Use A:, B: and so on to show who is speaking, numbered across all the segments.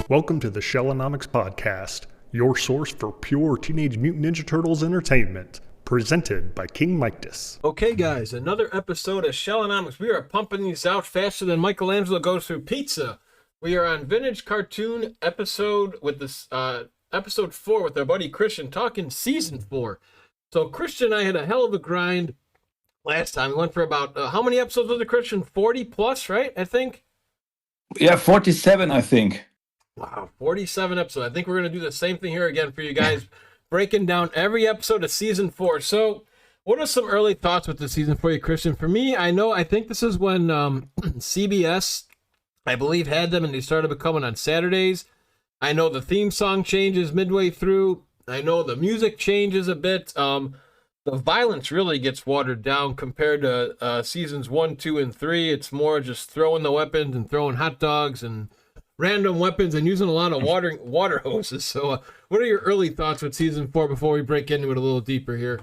A: Welcome to the Shellonomics Podcast, your source for pure Teenage Mutant Ninja Turtles entertainment, presented by King Mictus.
B: Okay, guys, another episode of Shellonomics. We are pumping these out faster than Michelangelo goes through pizza. We are on Vintage Cartoon episode with this episode 4 with our buddy Christian, talking season 4. So Christian and I had a hell of a grind last time. We went for about how many episodes was it, Christian? 40 plus, right? I think.
C: Yeah, 47, I think.
B: Wow, 47 episodes. I think we're going to do the same thing here again for you guys, breaking down every episode of season 4. So, what are some early thoughts with the season for you, Christian? For me, I think this is when CBS, I believe, had them and they started becoming on Saturdays. I know the theme song changes midway through. I know the music changes a bit. The violence really gets watered down compared to seasons 1, 2, and 3. It's more just throwing the weapons and throwing hot dogs and random weapons and using a lot of water hoses. So what are your early thoughts with season 4 before we break into it a little deeper here?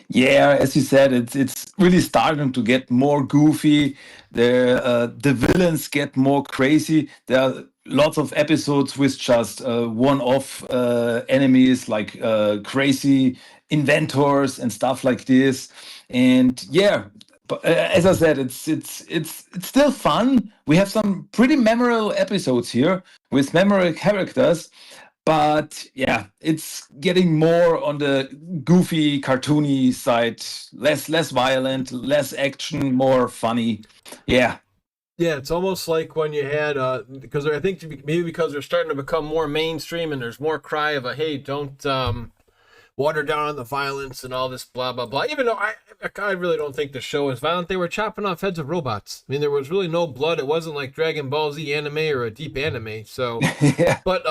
C: Yeah, as you said, it's really starting to get more goofy. The villains get more crazy. There are lots of episodes with just one-off enemies like crazy inventors and stuff like this. And yeah, but as I said, it's still fun. We have some pretty memorable episodes here with memorable characters. But yeah, it's getting more on the goofy, cartoony side, less violent, less action, more funny. Yeah.
B: Yeah, it's almost like when you had, because I think maybe because they're starting to become more mainstream and there's more cry of a, hey, don't water down on the violence and all this blah, blah, blah. Even though I really don't think the show is violent. They were chopping off heads of robots. I mean, there was really no blood. It wasn't like Dragon Ball Z anime or a deep anime. So,
C: Yeah.
B: but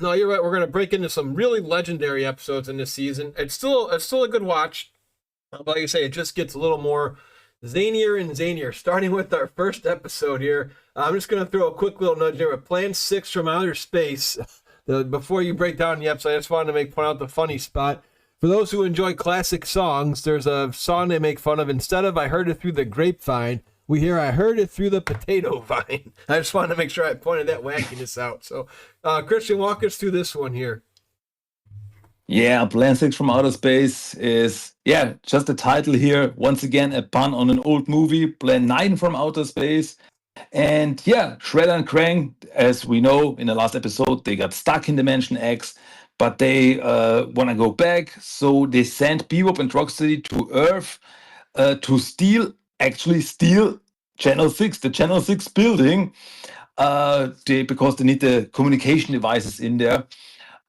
B: no, you're right. We're going to break into some really legendary episodes in this season. It's still a good watch. But like I say, it just gets a little more zanier and zanier. Starting with our first episode here. I'm just going to throw a quick little nudge here with Plan 6 from Outer Space. Before you break down the episode, I just wanted to point out the funny spot. For those who enjoy classic songs, there's a song they make fun of. Instead of I heard it through the grapevine, we hear I heard it through the potato vine. I just wanted to make sure I pointed that wackiness out. So, Christian, walk us through this one here.
C: Yeah, Plan 6 from Outer Space is, just the title here. Once again, a pun on an old movie, Plan 9 from Outer Space. And yeah, Shredder and Krang, as we know in the last episode, they got stuck in Dimension X, but they want to go back. So they send Bebop and Rocksteady to Earth to steal Channel 6, the Channel 6 building, because they need the communication devices in there.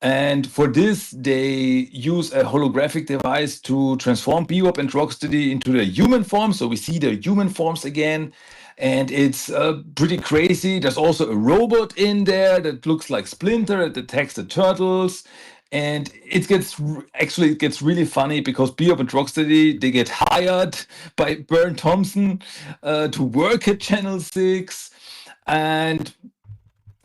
C: And for this, they use a holographic device to transform Bebop and Rocksteady into their human form. So we see their human forms again. And it's pretty crazy. There's also a robot in there that looks like Splinter that attacks the turtles. And it gets really funny because Bebop and Rocksteady, they get hired by Bern Thompson to work at Channel 6. And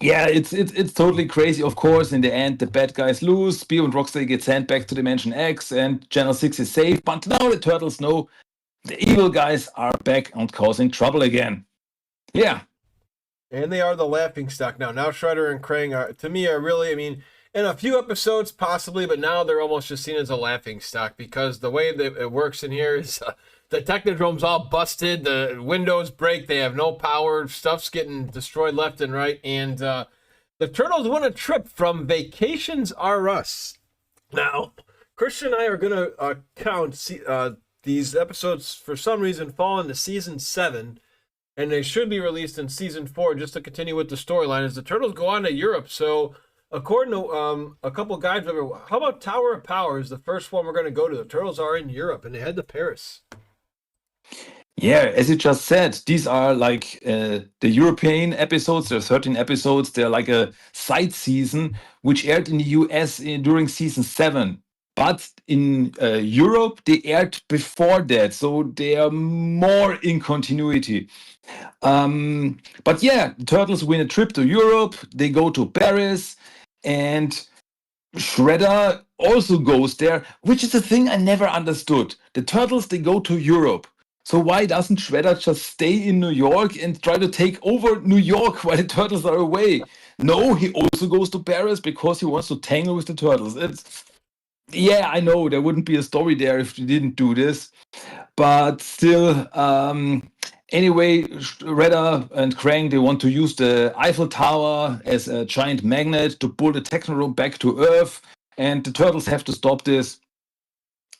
C: yeah, it's totally crazy. Of course, in the end, the bad guys lose. Bebop and Rocksteady get sent back to Dimension X and Channel 6 is safe. But now the turtles know the evil guys are back and causing trouble again. Yeah.
B: And they are the laughingstock now. Now Shredder and Krang are really, I mean, in a few episodes possibly, but now they're almost just seen as a laughingstock because the way that it works in here is the Technodrome's all busted, the windows break, they have no power, stuff's getting destroyed left and right, and the Turtles win a trip from Vacations R Us. Now, Christian and I are going to count these episodes for some reason fall into season 7, and they should be released in season 4 just to continue with the storyline as the Turtles go on to Europe. So according to a couple guides, how about Tower of Power is the first one we're going to go to? The Turtles are in Europe and they head to Paris.
C: Yeah, as you just said, these are like the European episodes. There are 13 episodes. They're like a side season, which aired in the US during season 7. But in Europe, they aired before that, so they are more in continuity. But yeah, the Turtles win a trip to Europe. They go to Paris, and Shredder also goes there, which is a thing I never understood. The Turtles, they go to Europe. So why doesn't Shredder just stay in New York and try to take over New York while the Turtles are away? No, he also goes to Paris because he wants to tangle with the turtles. Yeah, I know there wouldn't be a story there if he didn't do this, but still, anyway, Shredder and Krang, they want to use the Eiffel Tower as a giant magnet to pull the Technodrome back to Earth, and the turtles have to stop this.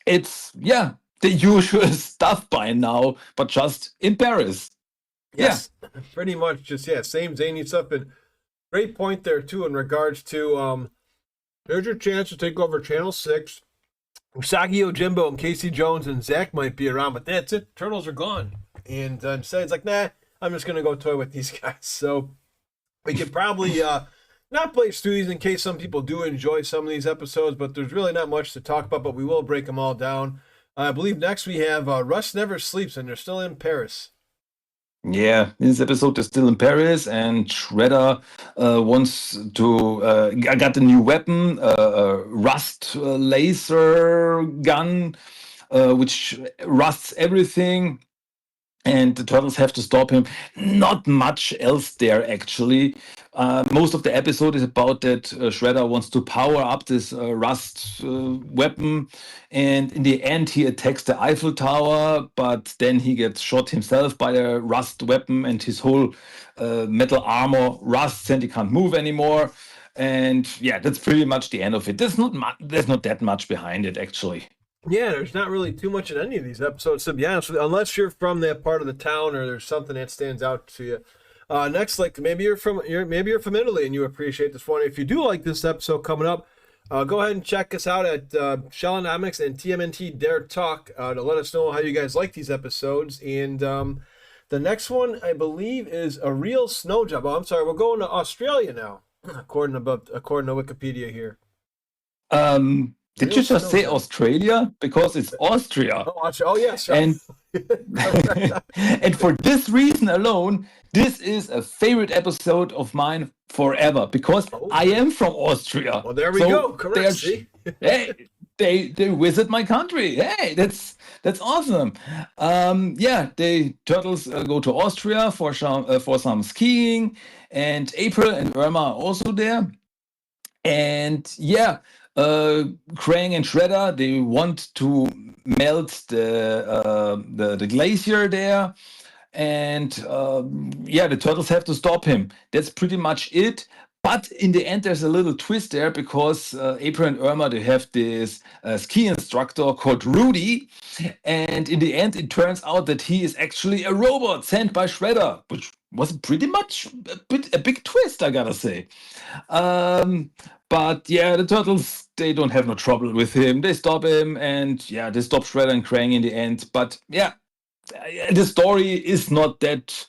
C: It's, yeah, the usual stuff by now, but just in Paris.
B: Yes, pretty much just, same zany stuff. And great point there, too, in regards to, there's your chance to take over Channel 6. Usagi Yojimbo and Casey Jones and Zach might be around, but that's it. Turtles are gone. And instead, it's like, nah, I'm just going to go toy with these guys. So we could probably not blaze through these in case some people do enjoy some of these episodes, but there's really not much to talk about, but we will break them all down. I believe next we have Russ Never Sleeps, and they're still in Paris.
C: Yeah, in this episode, they're still in Paris, and Shredder wants to got a new weapon, a rust laser gun, which rusts everything. And the turtles have to stop him. Not much else there, actually. Most of the episode is about that Shredder wants to power up this rust weapon. And in the end, he attacks the Eiffel Tower, but then he gets shot himself by a rust weapon, and his whole metal armor rusts and he can't move anymore. And yeah, that's pretty much the end of it. There's not that much behind it, actually.
B: Yeah, there's not really too much in any of these episodes, to be honest with you, unless you're from that part of the town or there's something that stands out to you. Next, like maybe you're from Italy and you appreciate this one. If you do like this episode coming up, go ahead and check us out at Shellonomics and TMNTDERTALK to let us know how you guys like these episodes. And the next one, I believe, is A Real Snow Job. Oh, I'm sorry, we're going to Australia now, according to Wikipedia here.
C: Did you just say Australia? Because it's Austria.
B: Oh yes.
C: And and for this reason alone, this is a favorite episode of mine forever because I am from Austria.
B: Well, there we go. Correct. See?
C: Hey, they visit my country. Hey, that's awesome. The turtles go to Austria for some skiing, and April and Irma are also there. And Krang and Shredder, they want to melt the glacier there, and the turtles have to stop him. That's pretty much it. But in the end, there's a little twist there because April and Irma, they have this ski instructor called Rudy, and in the end, it turns out that he is actually a robot sent by Shredder, which was pretty much a big twist, I gotta say. But yeah, the turtles, they don't have no trouble with him. They stop him, and they stop Shredder and Krang in the end. But yeah, the story is not that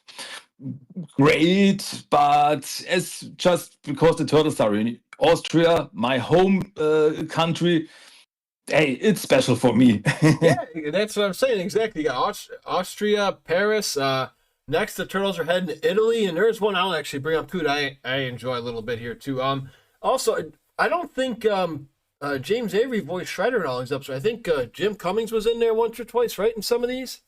C: great, but it's just because the turtles are in Austria, my home country. Hey, it's special for me.
B: Yeah, that's what I'm saying. Exactly. You got Austria, Paris. Next, the turtles are heading to Italy, and there's one I'll actually bring up too that I enjoy a little bit here too. Also, I don't think James Avery voiced Shredder in all these episodes. I think Jim Cummings was in there once or twice, right, in some of these?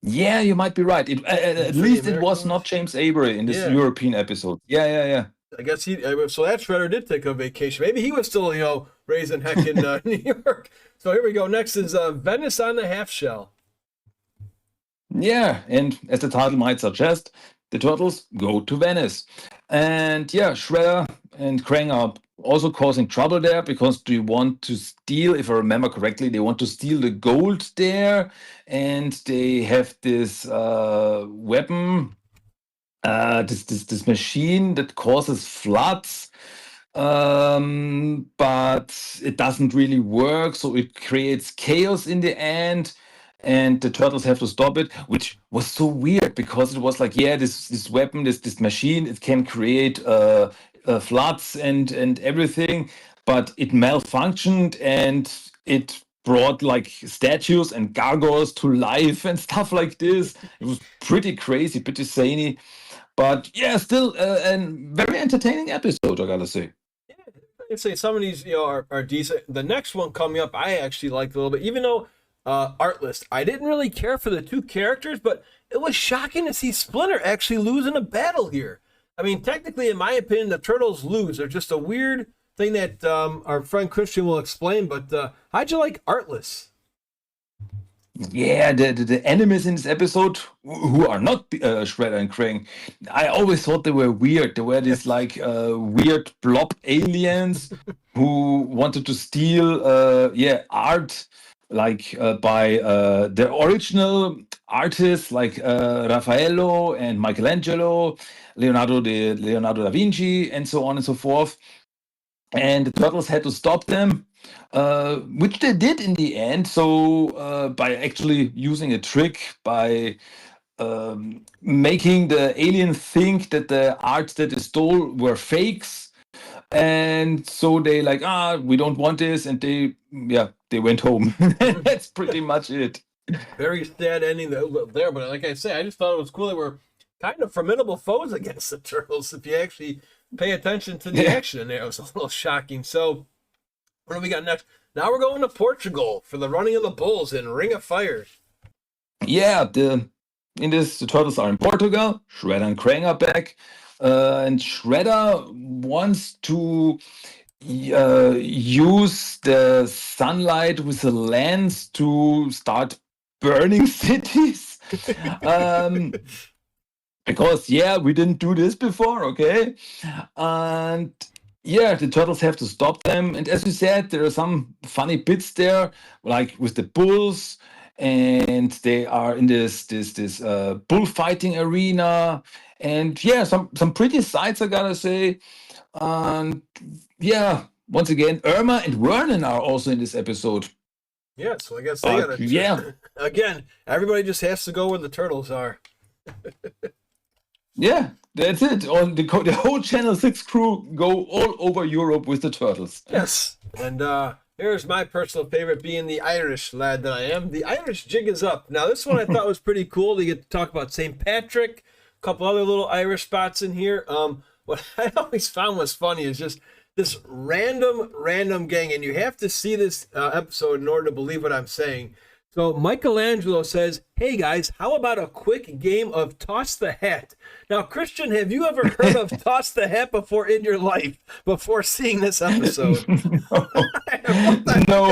C: Yeah, you might be right. At least it was not James Avery in this European episode. Yeah.
B: I guess so that Shredder did take a vacation. Maybe he was still, raising heck in New York. So here we go. Next is Venice on the Half Shell.
C: Yeah, and as the title might suggest, the turtles go to Venice. And Shredder and Krang are also causing trouble there because they want to steal, if I remember correctly, they want to steal the gold there. And they have this weapon, this machine that causes floods. But it doesn't really work, so it creates chaos in the end. And the turtles have to stop it, which was so weird because it was like, this weapon, this machine, it can create floods and everything, but it malfunctioned and it brought like statues and gargoyles to life and stuff like this. It was pretty crazy, pretty zany, but still a very entertaining episode, I gotta say.
B: I'd say some of these, are decent. The next one coming up, I actually liked a little bit, even though. Artlist. I didn't really care for the two characters, but it was shocking to see Splinter actually lose in a battle here. I mean, technically, in my opinion, the Turtles lose. They're just a weird thing that our friend Christian will explain. But how'd you like Artless?
C: Yeah, the enemies in this episode who are not Shredder and Krang, I always thought they were weird. They were these like weird blob aliens who wanted to steal art like by the original artists like Raffaello and Michelangelo, Leonardo da Vinci, and so on and so forth. And the turtles had to stop them, which they did in the end. So by actually using a trick, by making the aliens think that the art that they stole were fakes, and so they like, we don't want this, and they went home. That's pretty much it.
B: Very sad ending there, but like I say, I just thought it was cool. They were kind of formidable foes against the Turtles if you actually pay attention to the action in there. It was a little shocking. So, what do we got next? Now we're going to Portugal for the running of the bulls in Ring of Fire.
C: Yeah, the Turtles are in Portugal. Shredder and Krang are back, and Shredder wants to use the sunlight with a lens to start burning cities. Because we didn't do this before, okay? And the turtles have to stop them. And as you said, there are some funny bits there, like with the bulls, and they are in this bullfighting arena, and some pretty sights, I gotta say. And once again, Irma and Vernon are also in this episode.
B: Yeah, so I guess they gotta. Again, everybody just has to go where the turtles are.
C: Yeah, that's it. On the whole Channel 6 crew go all over Europe with the turtles.
B: Yes, and here's my personal favorite, being the Irish lad that I am. The Irish jig is up. Now, this one I thought was pretty cool. To get to talk about St. Patrick, a couple other little Irish spots in here. What I always found was funny is just this random gang, and you have to see this episode in order to believe what I'm saying. So Michelangelo says, "Hey guys, how about a quick game of Toss the Hat?" Now, Christian, have you ever heard of Toss the Hat before in your life, before seeing this episode?
C: No,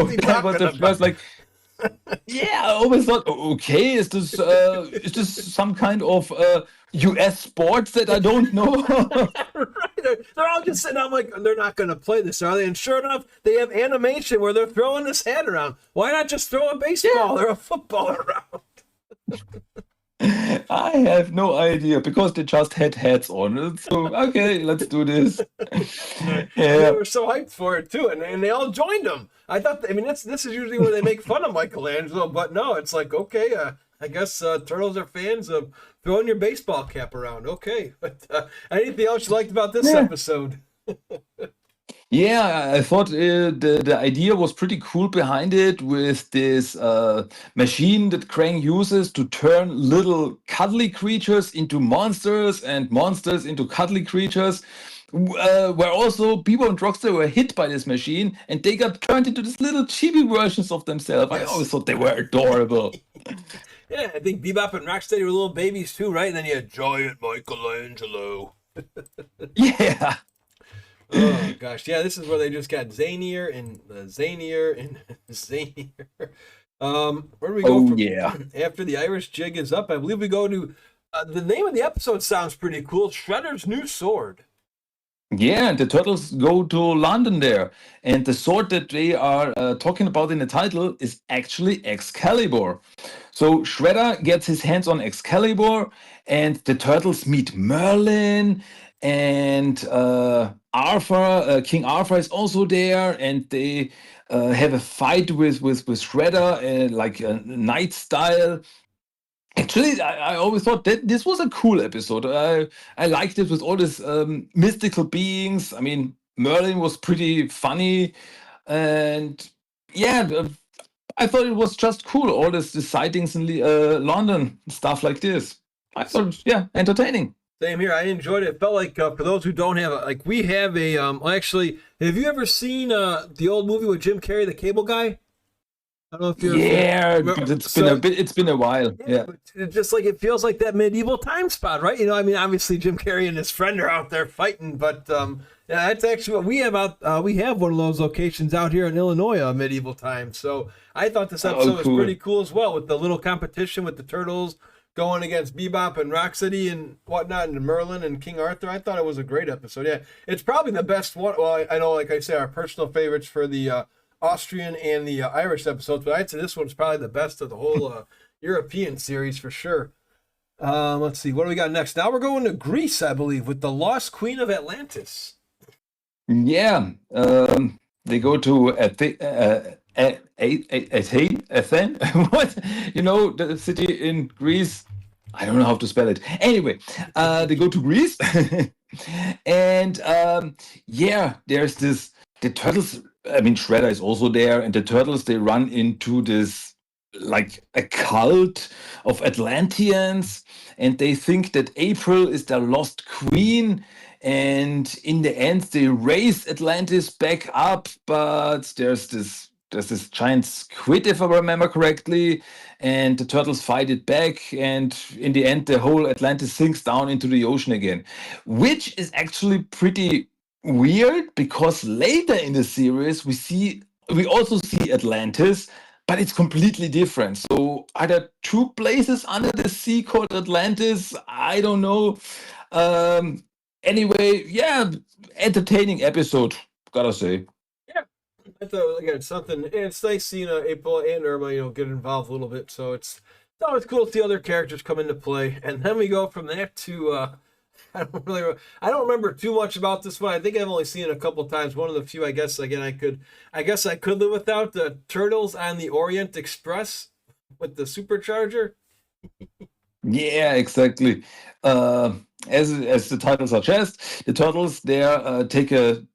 C: that was the first, like, I always thought, okay, is this some kind of US sports that I don't know?
B: Right, they're all just sitting out like, they're not going to play this, are they? And sure enough, they have animation where they're throwing this hat around. Why not just throw a baseball or a football around?
C: I have no idea, because they just had hats on. So, okay, let's do this.
B: They were so hyped for it too, and they all joined them. I thought, this is usually where they make fun of Michelangelo, but no, it's like, okay, I guess Turtles are fans of throwing your baseball cap around. Okay, but anything else you liked about this episode?
C: I thought the idea was pretty cool behind it, with this machine that Krang uses to turn little cuddly creatures into monsters and monsters into cuddly creatures, where also people and Rockstar were hit by this machine and they got turned into these little chibi versions of themselves. I always thought they were adorable.
B: Yeah, I think Bebop and Rocksteady were little babies too, right? And then you had Giant Michelangelo.
C: Yeah.
B: Oh gosh, yeah, this is where they just got zanier and zanier. Where do we go from after the Irish jig is up? I believe we go to the name of the episode sounds pretty cool. Shredder's New Sword.
C: Yeah, the turtles go to London there, and the sword that they are talking about in the title is actually Excalibur. So Shredder gets his hands on Excalibur, and the turtles meet Merlin, and Arthur, King Arthur is also there, and they have a fight with Shredder, like a knight style. Actually, I always thought that this was a cool episode. I liked it with all these mystical beings. I mean, Merlin was pretty funny, and I thought it was just cool. All the sightings in London, stuff like this. I thought, entertaining.
B: Same here. I enjoyed it. It felt like, for those who don't have it, we have a, actually, have you ever seen the old movie with Jim Carrey, The Cable Guy? I don't know if you're
C: Yeah,
B: remember-
C: it's been a bit. It's been a while.
B: yeah,
C: Yeah.
B: but it's just like it feels like that medieval time spot, right? I mean, obviously Jim Carrey and his friend are out there fighting, but yeah, that's actually what we have out. We have one of those locations out here in Illinois, medieval time. So I thought this
C: Oh,
B: episode was
C: cool.
B: pretty cool as well, with the little competition with the turtles going against Bebop and Rocksteady and whatnot, and Merlin and King Arthur. I thought it was a great episode. Yeah, it's probably the best one. Well, I know, like I say, our personal favorites for the Austrian and the Irish episodes, but I'd say this one's probably the best of the whole European series for sure. Let's see, what do we got next? Now we're going to Greece, I believe, with the Lost Queen of Atlantis.
C: Yeah. They go to Athens. What? The city in Greece. I don't know how to spell it. Anyway, they go to Greece, and yeah, there's the turtles. I mean, Shredder is also there, and the turtles, they run into this like a cult of Atlanteans, and they think that April is their lost queen. And in the end, they raise Atlantis back up, but there's this giant squid, if I remember correctly, and the turtles fight it back, and in the end, the whole Atlantis sinks down into the ocean again, which is actually pretty weird because later in the series we also see Atlantis, but it's completely different. So are there two places under the sea called Atlantis? I don't know. Anyway, yeah, entertaining episode, gotta say.
B: Yeah, I thought again something. It's nice seeing April and Irma, get involved a little bit. So it's always cool to see other characters come into play. And then we go from that to I don't remember too much about this one. I think I've only seen it a couple times. One of the few, I guess. Again, I guess I could live without the Turtles on the Orient Express with the supercharger.
C: Yeah, exactly. As the title suggests, the turtles there take a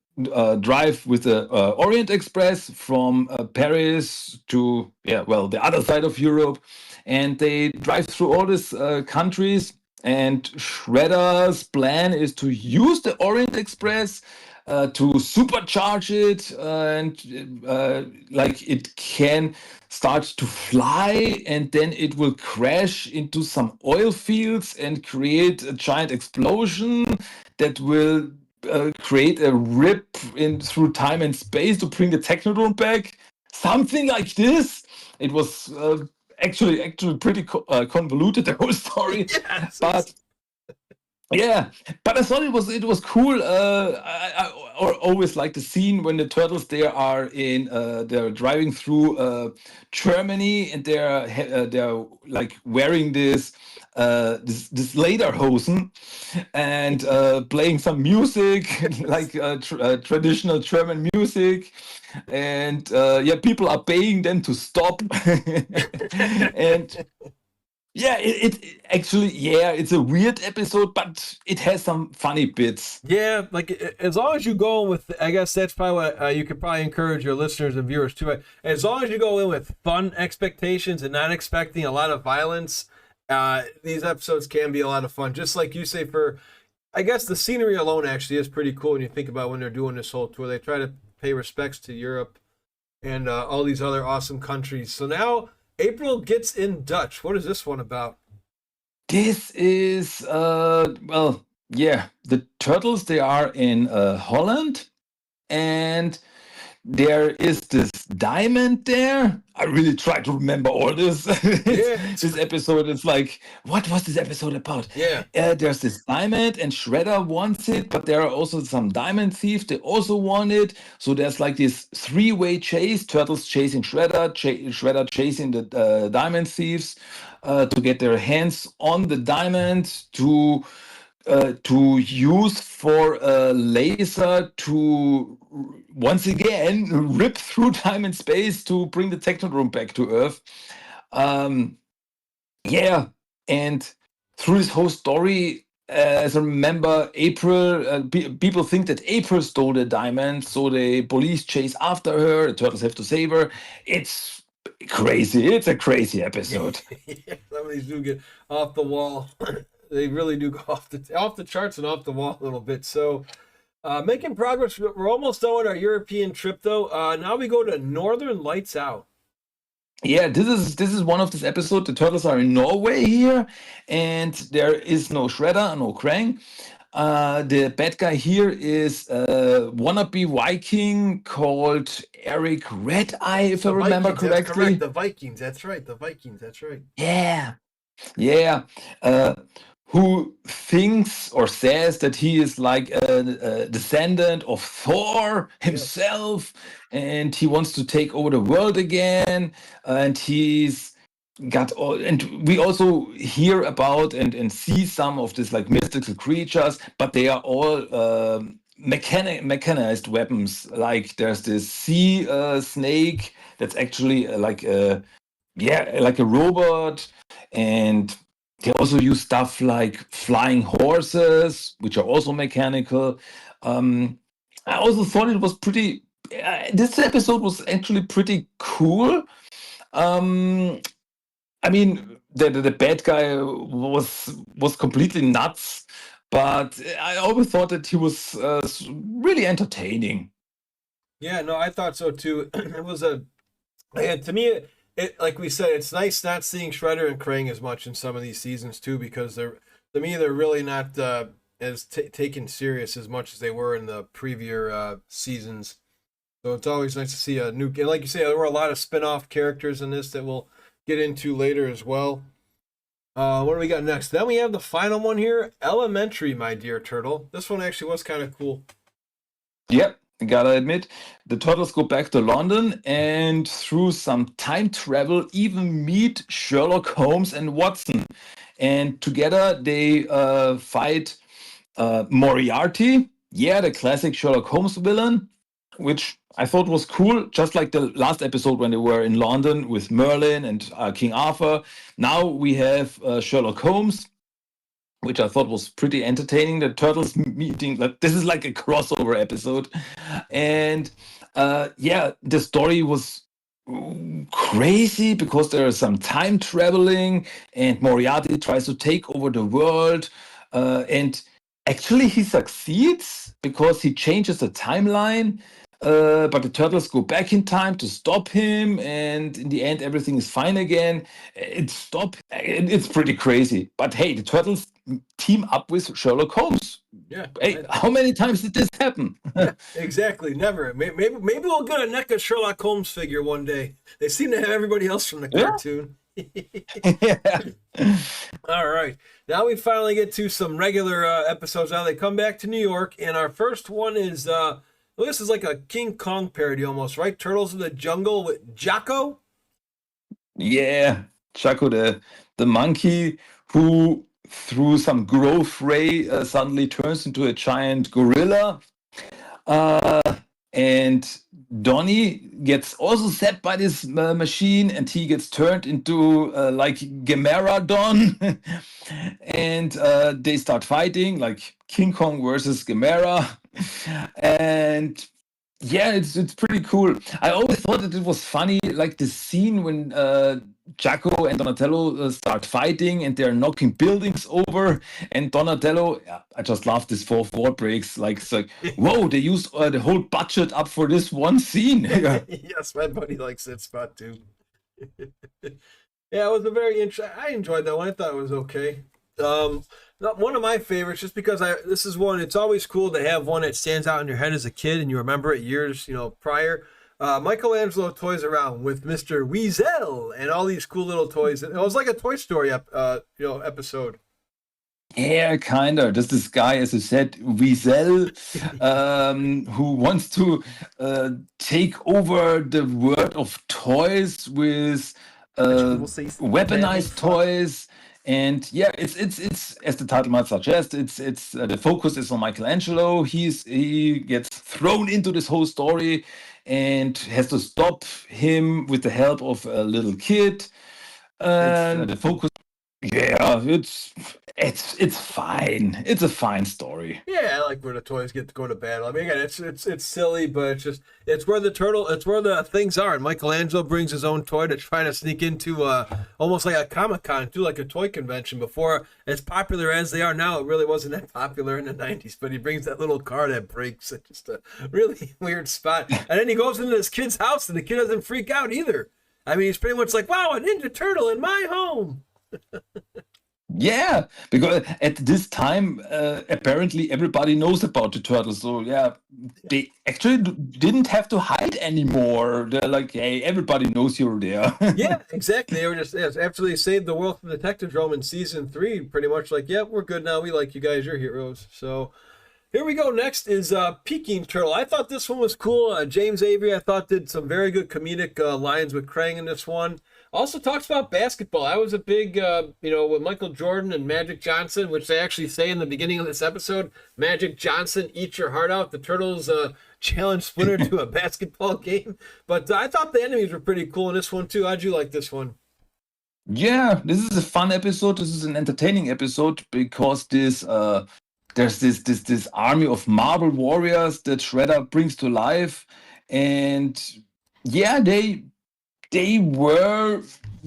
C: drive with the Orient Express from Paris to the other side of Europe, and they drive through all these countries. And Shredder's plan is to use the Orient Express to supercharge it, and like it can start to fly, and then it will crash into some oil fields and create a giant explosion that will create a rip in through time and space to bring the Technodrome back. Something like this. It was actually pretty convoluted, the whole story.
B: Yes,
C: But yeah, but I thought it was cool. I always like the scene when the turtles they're driving through Germany, and they're like wearing this lederhosen and playing some music like traditional German music, and people are paying them to stop, and. Yeah, it actually, it's a weird episode, but it has some funny bits.
B: Yeah, like as long as you go in with, I guess that's probably what you could probably encourage your listeners and viewers to. As long as you go in with fun expectations and not expecting a lot of violence, these episodes can be a lot of fun. Just like you say, I guess the scenery alone actually is pretty cool when you think about when they're doing this whole tour. They try to pay respects to Europe and all these other awesome countries. So now April gets in Dutch. What is this one about?
C: This is, the turtles, they are in Holland, and there is this diamond there. I really try to remember all this. This episode is like, what was this episode about?
B: Yeah.
C: There's this diamond, and Shredder wants it, but there are also some diamond thieves. They also want it. So there's like this three-way chase: turtles chasing Shredder, Shredder chasing the diamond thieves to get their hands on the diamond to use for a laser to once again rip through time and space to bring the Technodrome back to Earth. And through this whole story, as I remember, April, people think that April stole the diamond, so the police chase after her. The turtles have to save her. It's crazy. It's a crazy episode.
B: Yeah, some of these do get off the wall. They really do go off the charts and off the wall a little bit. So, making progress. We're almost done with our European trip, though. Now we go to Northern Lights Out.
C: Yeah, this is one of this episode. The turtles are in Norway here, and there is no Shredder, no Krang. The bad guy here is a wannabe Viking called Eric Red Eye, if I
B: The
C: remember
B: Vikings, that's correct.
C: correctly.
B: The Vikings, that's right. The Vikings, that's right.
C: Yeah, yeah. Uh, who thinks or says that he is like a descendant of Thor
B: Yes.
C: himself, and he wants to take over the world again, and he's got all, and we also hear about and see some of this like mystical creatures, but they are all mechanized weapons. Like there's this sea snake that's actually like a, yeah, like a robot, and they also use stuff like flying horses, which are also mechanical. um I also thought it was pretty, this episode was actually pretty cool. um I mean, the bad guy was completely nuts, but I always thought that he was really entertaining.
B: Yeah, no, I thought so too. It was a, and to me, it like we said, it's nice not seeing Shredder and Krang as much in some of these seasons too, because they're, to me, they're really not as taken serious as much as they were in the previous seasons. So it's always nice to see a new, like you say, there were a lot of spin-off characters in this that we'll get into later as well. What do we got next? Then we have the final one here, Elementary, my dear turtle. This one actually was kind of cool.
C: Yep, I gotta admit, the turtles go back to London and through some time travel even meet Sherlock Holmes and Watson. And together they fight Moriarty. Yeah, the classic Sherlock Holmes villain, which I thought was cool, just like the last episode when they were in London with Merlin and King Arthur. Now we have Sherlock Holmes, which I thought was pretty entertaining. The turtles meeting, like this is like a crossover episode, and yeah, the story was crazy because there is some time traveling, and Moriarty tries to take over the world, and actually he succeeds because he changes the timeline. But the turtles go back in time to stop him, and in the end, everything is fine again. It's pretty crazy. But hey, the turtles team up with Sherlock Holmes.
B: Yeah,
C: Hey, how many times did this happen?
B: yeah, exactly. Never. Maybe we'll get a NECA Sherlock Holmes figure one day. They seem to have everybody else from the
C: Yeah.
B: cartoon.
C: Yeah.
B: All right. Now we finally get to some regular episodes. Now they come back to New York, and our first one is well, this is like a King Kong parody almost, right? Turtles in the Jungle with Jocko.
C: Yeah, Chaco, the monkey who, through some growth ray, suddenly turns into a giant gorilla. Uh, and Donnie gets also set by this machine, and he gets turned into like Gameradon, and they start fighting like King Kong versus Gamera, and yeah, it's pretty cool. I always thought that it was funny, like the scene when Jaco and Donatello start fighting and they're knocking buildings over. And Donatello, yeah, I just love this fourth wall breaks. Like, it's like, whoa, they used the whole budget up for this one scene. Yeah.
B: Yes, my buddy likes that spot too. Yeah, it was a very interesting. I enjoyed that one. I thought it was okay. Not one of my favorites, just because this is one. It's always cool to have one that stands out in your head as a kid and you remember it years, prior. Michelangelo Toys Around with Mr. Weasel and all these cool little toys. It was like a Toy Story episode.
C: Yeah, kind of. There's this guy, as you said, Wiesel, who wants to take over the world of toys with weaponized toys. And yeah, it's as the title might suggest. It's the focus is on Michelangelo. He gets thrown into this whole story and has to stop him with the help of a little kid. And the focus, yeah, it's fine. It's a fine story.
B: Yeah, I like where the toys get to go to battle. I mean, again, it's silly, but it's where the things are. And Michelangelo brings his own toy to try to sneak into almost like a Comic-Con, too, like a toy convention. Before, as popular as they are now, it really wasn't that popular in the 90s. But he brings that little car that breaks. It's just a really weird spot. And then he goes into this kid's house, and the kid doesn't freak out either. I mean, he's pretty much like, wow, a Ninja Turtle in my home.
C: Yeah, because at this time, apparently everybody knows about the turtles. So yeah, they actually didn't have to hide anymore. They're like, hey, everybody knows you're there.
B: Yeah, exactly. They were just after they saved the world from the Technodrome in season 3, pretty much like, yep, we're good now. We like you guys. You're heroes. So here we go. Next is Peking Turtle. I thought this one was cool. James Avery, I thought, did some very good comedic lines with Krang in this one. Also talks about basketball. I was a big, with Michael Jordan and Magic Johnson, which they actually say in the beginning of this episode, Magic Johnson, eat your heart out. The Turtles challenge Splinter to a basketball game. But I thought the enemies were pretty cool in this one, too. How'd you like this one?
C: Yeah, this is a fun episode. This is an entertaining episode because there's this army of marble warriors that Shredder brings to life, and yeah, they were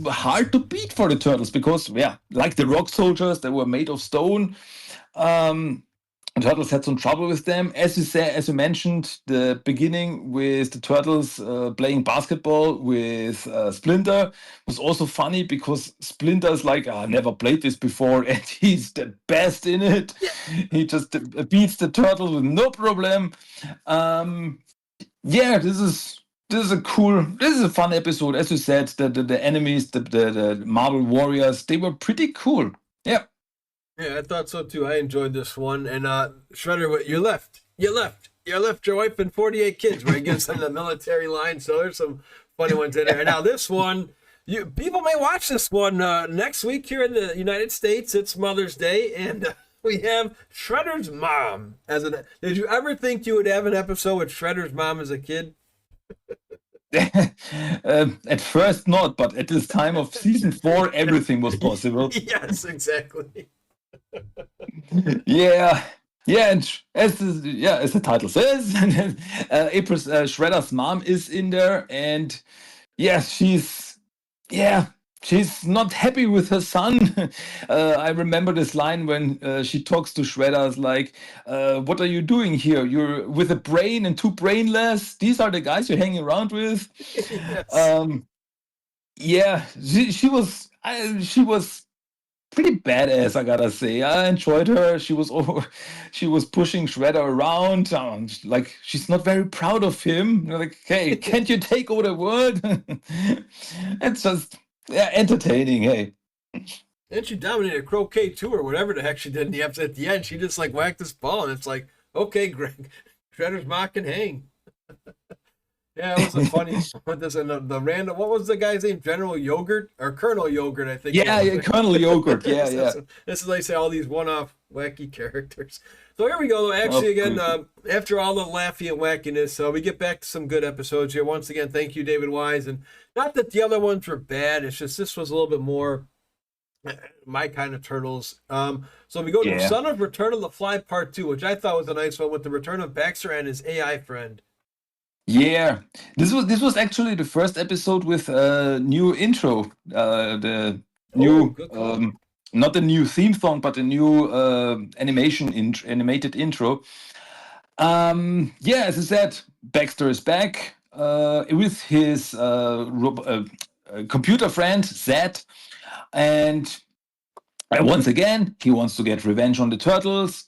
C: hard to beat for the turtles because, yeah, like the rock soldiers, they were made of stone. The turtles had some trouble with them. As you mentioned, the beginning with the turtles playing basketball with Splinter was also funny because Splinter's like, I never played this before, and he's the best in it. He just beats the turtles with no problem. Yeah, this is a fun episode. As you said, the enemies, the Marvel Warriors, they were pretty cool. Yeah.
B: Yeah, I thought so too. I enjoyed this one. And Shredder, you left your wife and 48 kids, where he gives them the military line. So there's some funny ones in there. And now this one, people may watch this one next week here in the United States. It's Mother's Day, and we have Shredder's mom Did you ever think you would have an episode with Shredder's mom as a kid?
C: At first not, but at this time of season 4, everything was possible.
B: Yes, exactly.
C: Yeah, and as the title says, April's Shredder's mom is in there, and yeah, she's not happy with her son. I remember this line when she talks to Shredder, like, "What are you doing here? You're with a brain and 2 brainless. These are the guys you're hanging around with."
B: Yes.
C: Yeah, she was pretty badass, I gotta say. I enjoyed her. She was pushing Shredder around. Like, she's not very proud of him. Like, hey, can't you take over the world? It's just entertaining. Hey.
B: And she dominated croquet too, or whatever the heck she did in the episode. At the end, she just like whacked this ball, and it's like, okay, Greg, Shredder's mock can hang. Yeah, it was a funny. The random. What was the guy's name? General Yogurt or Colonel Yogurt? I think.
C: Yeah, Colonel Yogurt. Yeah, yeah.
B: This is like say all these one-off wacky characters. So here we go. Actually, again, after all the laughy and wackiness, we get back to some good episodes here. Once again, thank you, David Wise, and not that the other ones were bad. It's just this was a little bit more my kind of Turtles. So we go to Son of Return of the Fly Part 2, which I thought was a nice one with the return of Baxter and his AI friend.
C: Yeah, this was actually the first episode with a new intro. The new, not the new theme song, but a new animated intro. Yeah, as I said, Baxter is back with his computer friend Zed, and once again he wants to get revenge on the Turtles.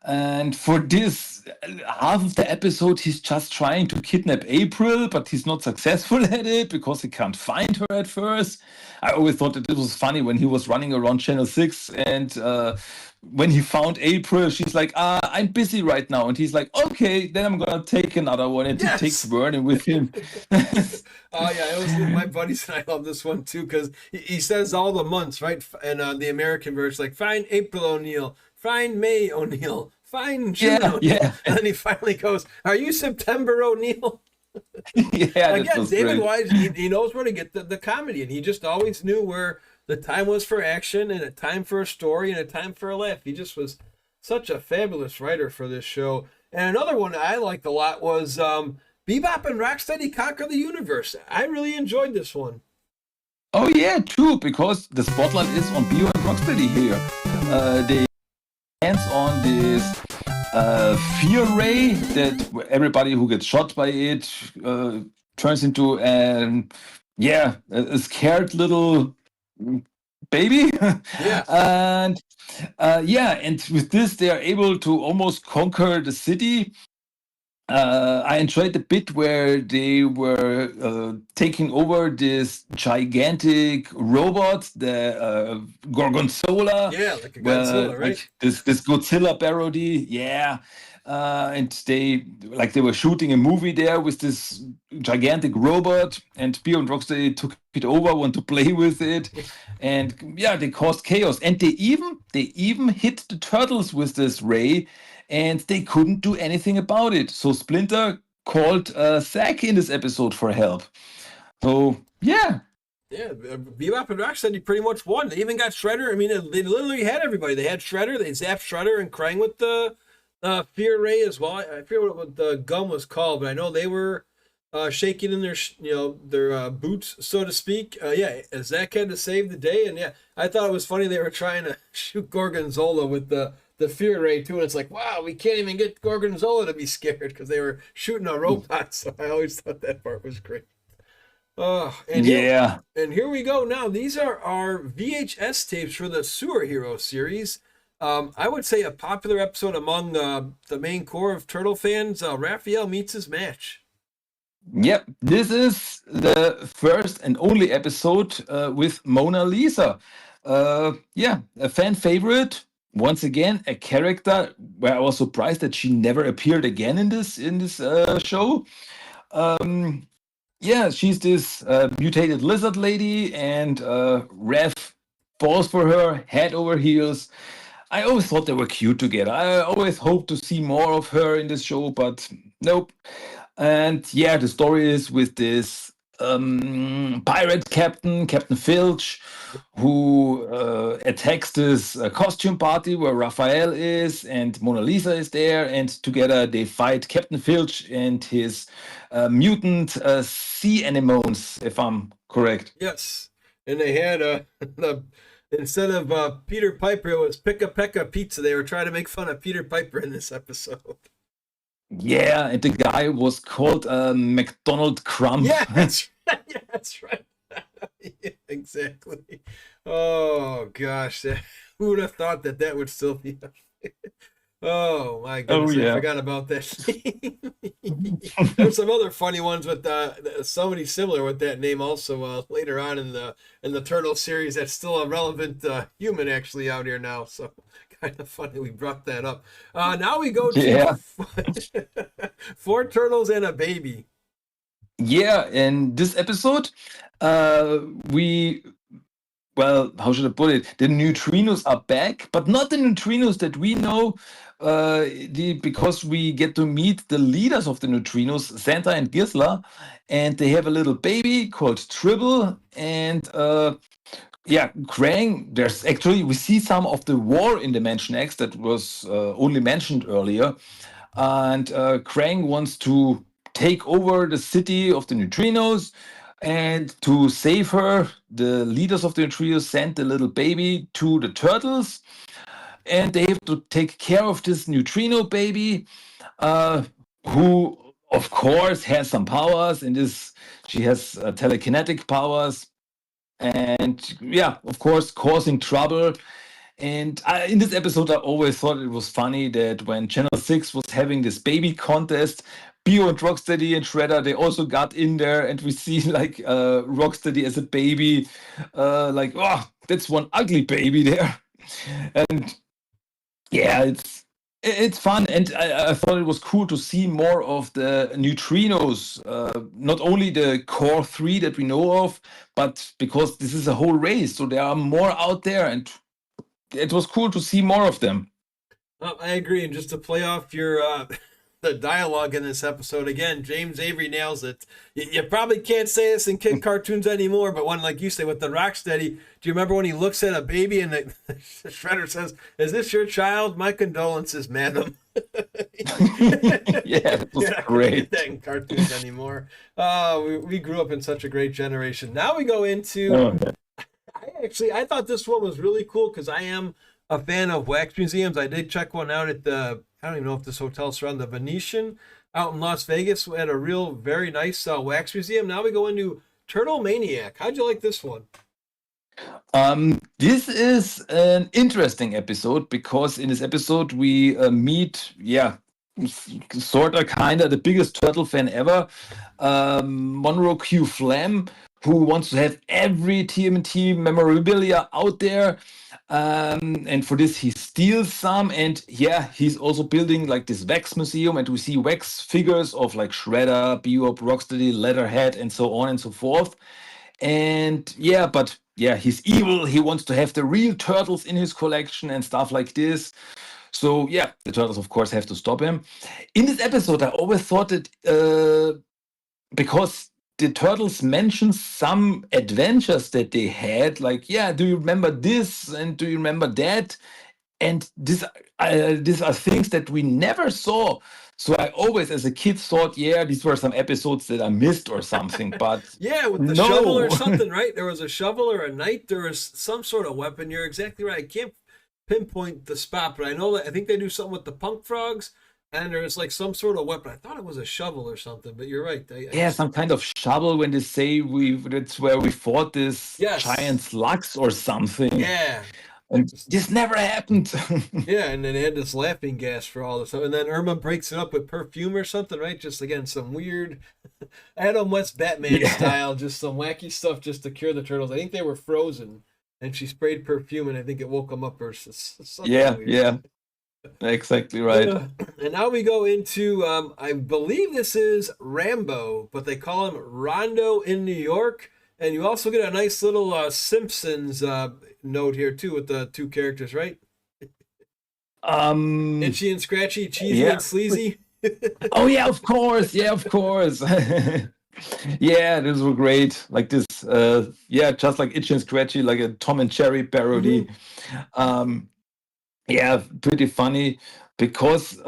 C: And for this half of the episode, he's just trying to kidnap April, but he's not successful at it because he can't find her at first. I always thought that it was funny when he was running around Channel 6 and when he found April, she's like, I'm busy right now. And he's like, okay, then I'm going to take another one. And he takes Vernon with him.
B: Oh, yeah, it was my buddies and I love this one too because he says all the months, right? And the American version, like, find April O'Neil, find May O'Neil, find June O'Neil. Yeah. And then he finally goes, are you September O'Neil?
C: Yeah,
B: again, David Wise, he knows where to get the comedy, and he just always knew where the time was for action and a time for a story and a time for a laugh. He just was such a fabulous writer for this show. And another one I liked a lot was Bebop and Rocksteady Conquer the Universe. I really enjoyed this one.
C: Oh yeah, true, because the spotlight is on Bebop and Rocksteady here. They hands on this fear ray that everybody who gets shot by it turns into an yeah, a scared little baby.
B: Yeah.
C: And yeah, and with this, they are able to almost conquer the city. I enjoyed the bit where they were taking over this gigantic robot, the Gorgonzola,
B: Yeah, like a
C: where
B: Godzilla, right?
C: like this Godzilla parody. Yeah, and they were shooting a movie there with this gigantic robot, and Beer and Rocksteady took it over, want to play with it, and yeah, they caused chaos, and they even hit the turtles with this ray, and they couldn't do anything about it. So Splinter called Zack in this episode for help. So yeah,
B: Yeah, Bebop and Rocksteady pretty much won. They even got Shredder. I mean, they literally had everybody. They had Shredder. They zapped Shredder and Krang with the Fear Ray as well. I forget what the gum was called, but I know they were shaking in their their boots, so to speak. Yeah, Zack had to save the day, and yeah, I thought it was funny they were trying to shoot Gorgonzola with the Fear Ray too, and it's like, wow, we can't even get Gorgonzola to be scared because they were shooting a robot. So I always thought that part was great. And
C: yeah,
B: here we go now. These are our VHS tapes for the Sewer Hero series. I would say a popular episode among the main core of Turtle fans. Raphael meets his match.
C: yep. This is the first and only episode with Mona Lisa. Yeah, a fan favorite. Once again, a character where I was surprised that she never appeared again in this show. Um, yeah, she's this mutated lizard lady, and Rev falls for her head over heels. I always thought they were cute together. I always hoped to see more of her in this show, but nope. And yeah, the story is with this pirate captain, Captain Filch, who attacks this costume party where Raphael is and Mona Lisa is there, and together they fight Captain Filch and his mutant sea anemones, if I'm correct.
B: Yes, and they had the instead of Peter Piper, it was Picka Pekka Pizza. They were trying to make fun of Peter Piper in this episode.
C: Yeah, and the guy was called McDonald Crump.
B: Yeah, that's right. Yeah, that's right. Yeah, exactly. Oh gosh, who would have thought that that would still be? Oh my
C: Oh
B: goodness, I
C: yeah.
B: forgot about that. There's some other funny ones with somebody similar with that name also later on in the Turtle series. That's still a relevant human actually out here now. So kind of funny we brought that up. Now we go to
C: Yeah.
B: four turtles and a baby.
C: Yeah, in this episode, we, well, how should I put it? The neutrinos are back, but not the neutrinos that we know, because we get to meet the leaders of the neutrinos, Santa and Gisla, and they have a little baby called Tribble, and yeah, Krang. There's actually, we see some of the war in Dimension X that was only mentioned earlier, and Krang wants to take over the city of the neutrinos. And to save her, the leaders of the neutrinos send the little baby to the turtles, and they have to take care of this neutrino baby, who, of course, has some powers. In this, she has telekinetic powers, and yeah, of course, causing trouble. And in this episode, I always thought it was funny that when Channel 6 was having this baby contest, Bio and Rocksteady and Shredder, they also got in there, and we see like Rocksteady as a baby, like, oh, that's one ugly baby there. And yeah, it's fun, and I thought it was cool to see more of the neutrinos, not only the core three that we know of, but because this is a whole race, so there are more out there, and it was cool to see more of them.
B: I agree, and just to play off your the dialogue in this episode again, James Avery nails it. You probably can't say this in kid cartoons anymore, but one like you say with the Rocksteady, do you remember when he looks at a baby and the Shredder says, "Is this your child? My condolences, madam."
C: Yeah, it was
B: You're not gonna
C: great.
B: get that in cartoons anymore. We grew up in such a great generation. Now we go into.
C: Oh,
B: I thought this one was really cool because I am a fan of wax museums. I did check one out at I don't even know if this hotel's around the Venetian out in Las Vegas. We had a very nice wax museum. Now we go into Turtle Maniac. How'd you like this one?
C: This is an interesting episode because in this episode we meet, sort of kind of the biggest turtle fan ever, Monroe Q Flam, who wants to have every TMNT memorabilia out there. And for this, he steals some. And yeah, he's also building like this wax museum. And we see wax figures of like Shredder, Bebop, Rocksteady, Leatherhead, and so on and so forth. And he's evil. He wants to have the real turtles in his collection and stuff like this. So yeah, the turtles of course have to stop him. In this episode, I always thought that because the turtles mention some adventures that they had, like, do you remember this and do you remember that? And these are things that we never saw. So I always, as a kid, thought, these were some episodes that I missed or something. But
B: with the shovel or something, right? There was a shovel or a knife. There was some sort of weapon. You're exactly right. I can't pinpoint the spot, but I know that I think they do something with the punk frogs, and there's like some sort of weapon. I thought it was a shovel or something, but you're right.
C: Some kind of shovel when they say that's where we fought this giant slugs or something.
B: Yeah.
C: And this never happened.
B: And then they had this laughing gas for all this stuff. And then Irma breaks it up with perfume or something, right? Just, again, some weird Adam West Batman style, just some wacky stuff just to cure the turtles. I think they were frozen, and she sprayed perfume, and I think it woke them up or something weird.
C: Yeah. Exactly right.
B: And now we go into, I believe this is Rambo, but they call him Rondo in New York. And you also get a nice little Simpsons note here too with the two characters, right? Itchy and Scratchy, Cheesy and Sleazy.
C: Oh yeah, of course. Yeah, those were great. Like this, just like Itchy and Scratchy, like a Tom and Jerry parody. Pretty funny because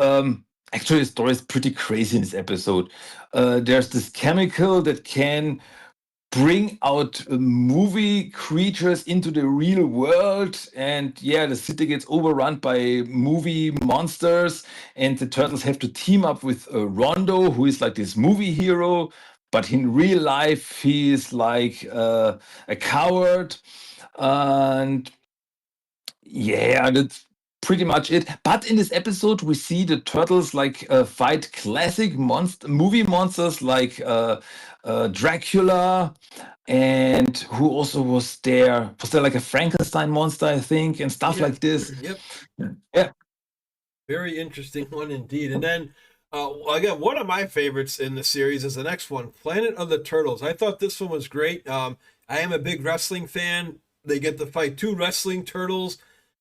C: actually the story is pretty crazy in this episode. There's this chemical that can bring out movie creatures into the real world, and the city gets overrun by movie monsters, and the turtles have to team up with Rondo, who is like this movie hero, but in real life he is like a coward. And that's pretty much it. But in this episode we see the turtles like fight classic movie monsters like Dracula, and who also was there like a Frankenstein monster, I think, and stuff like this.
B: Very interesting one indeed. And then again, one of my favorites in the series is the next one, Planet of the Turtles. I thought this one was great. I am a big wrestling fan. They get to fight two wrestling turtles.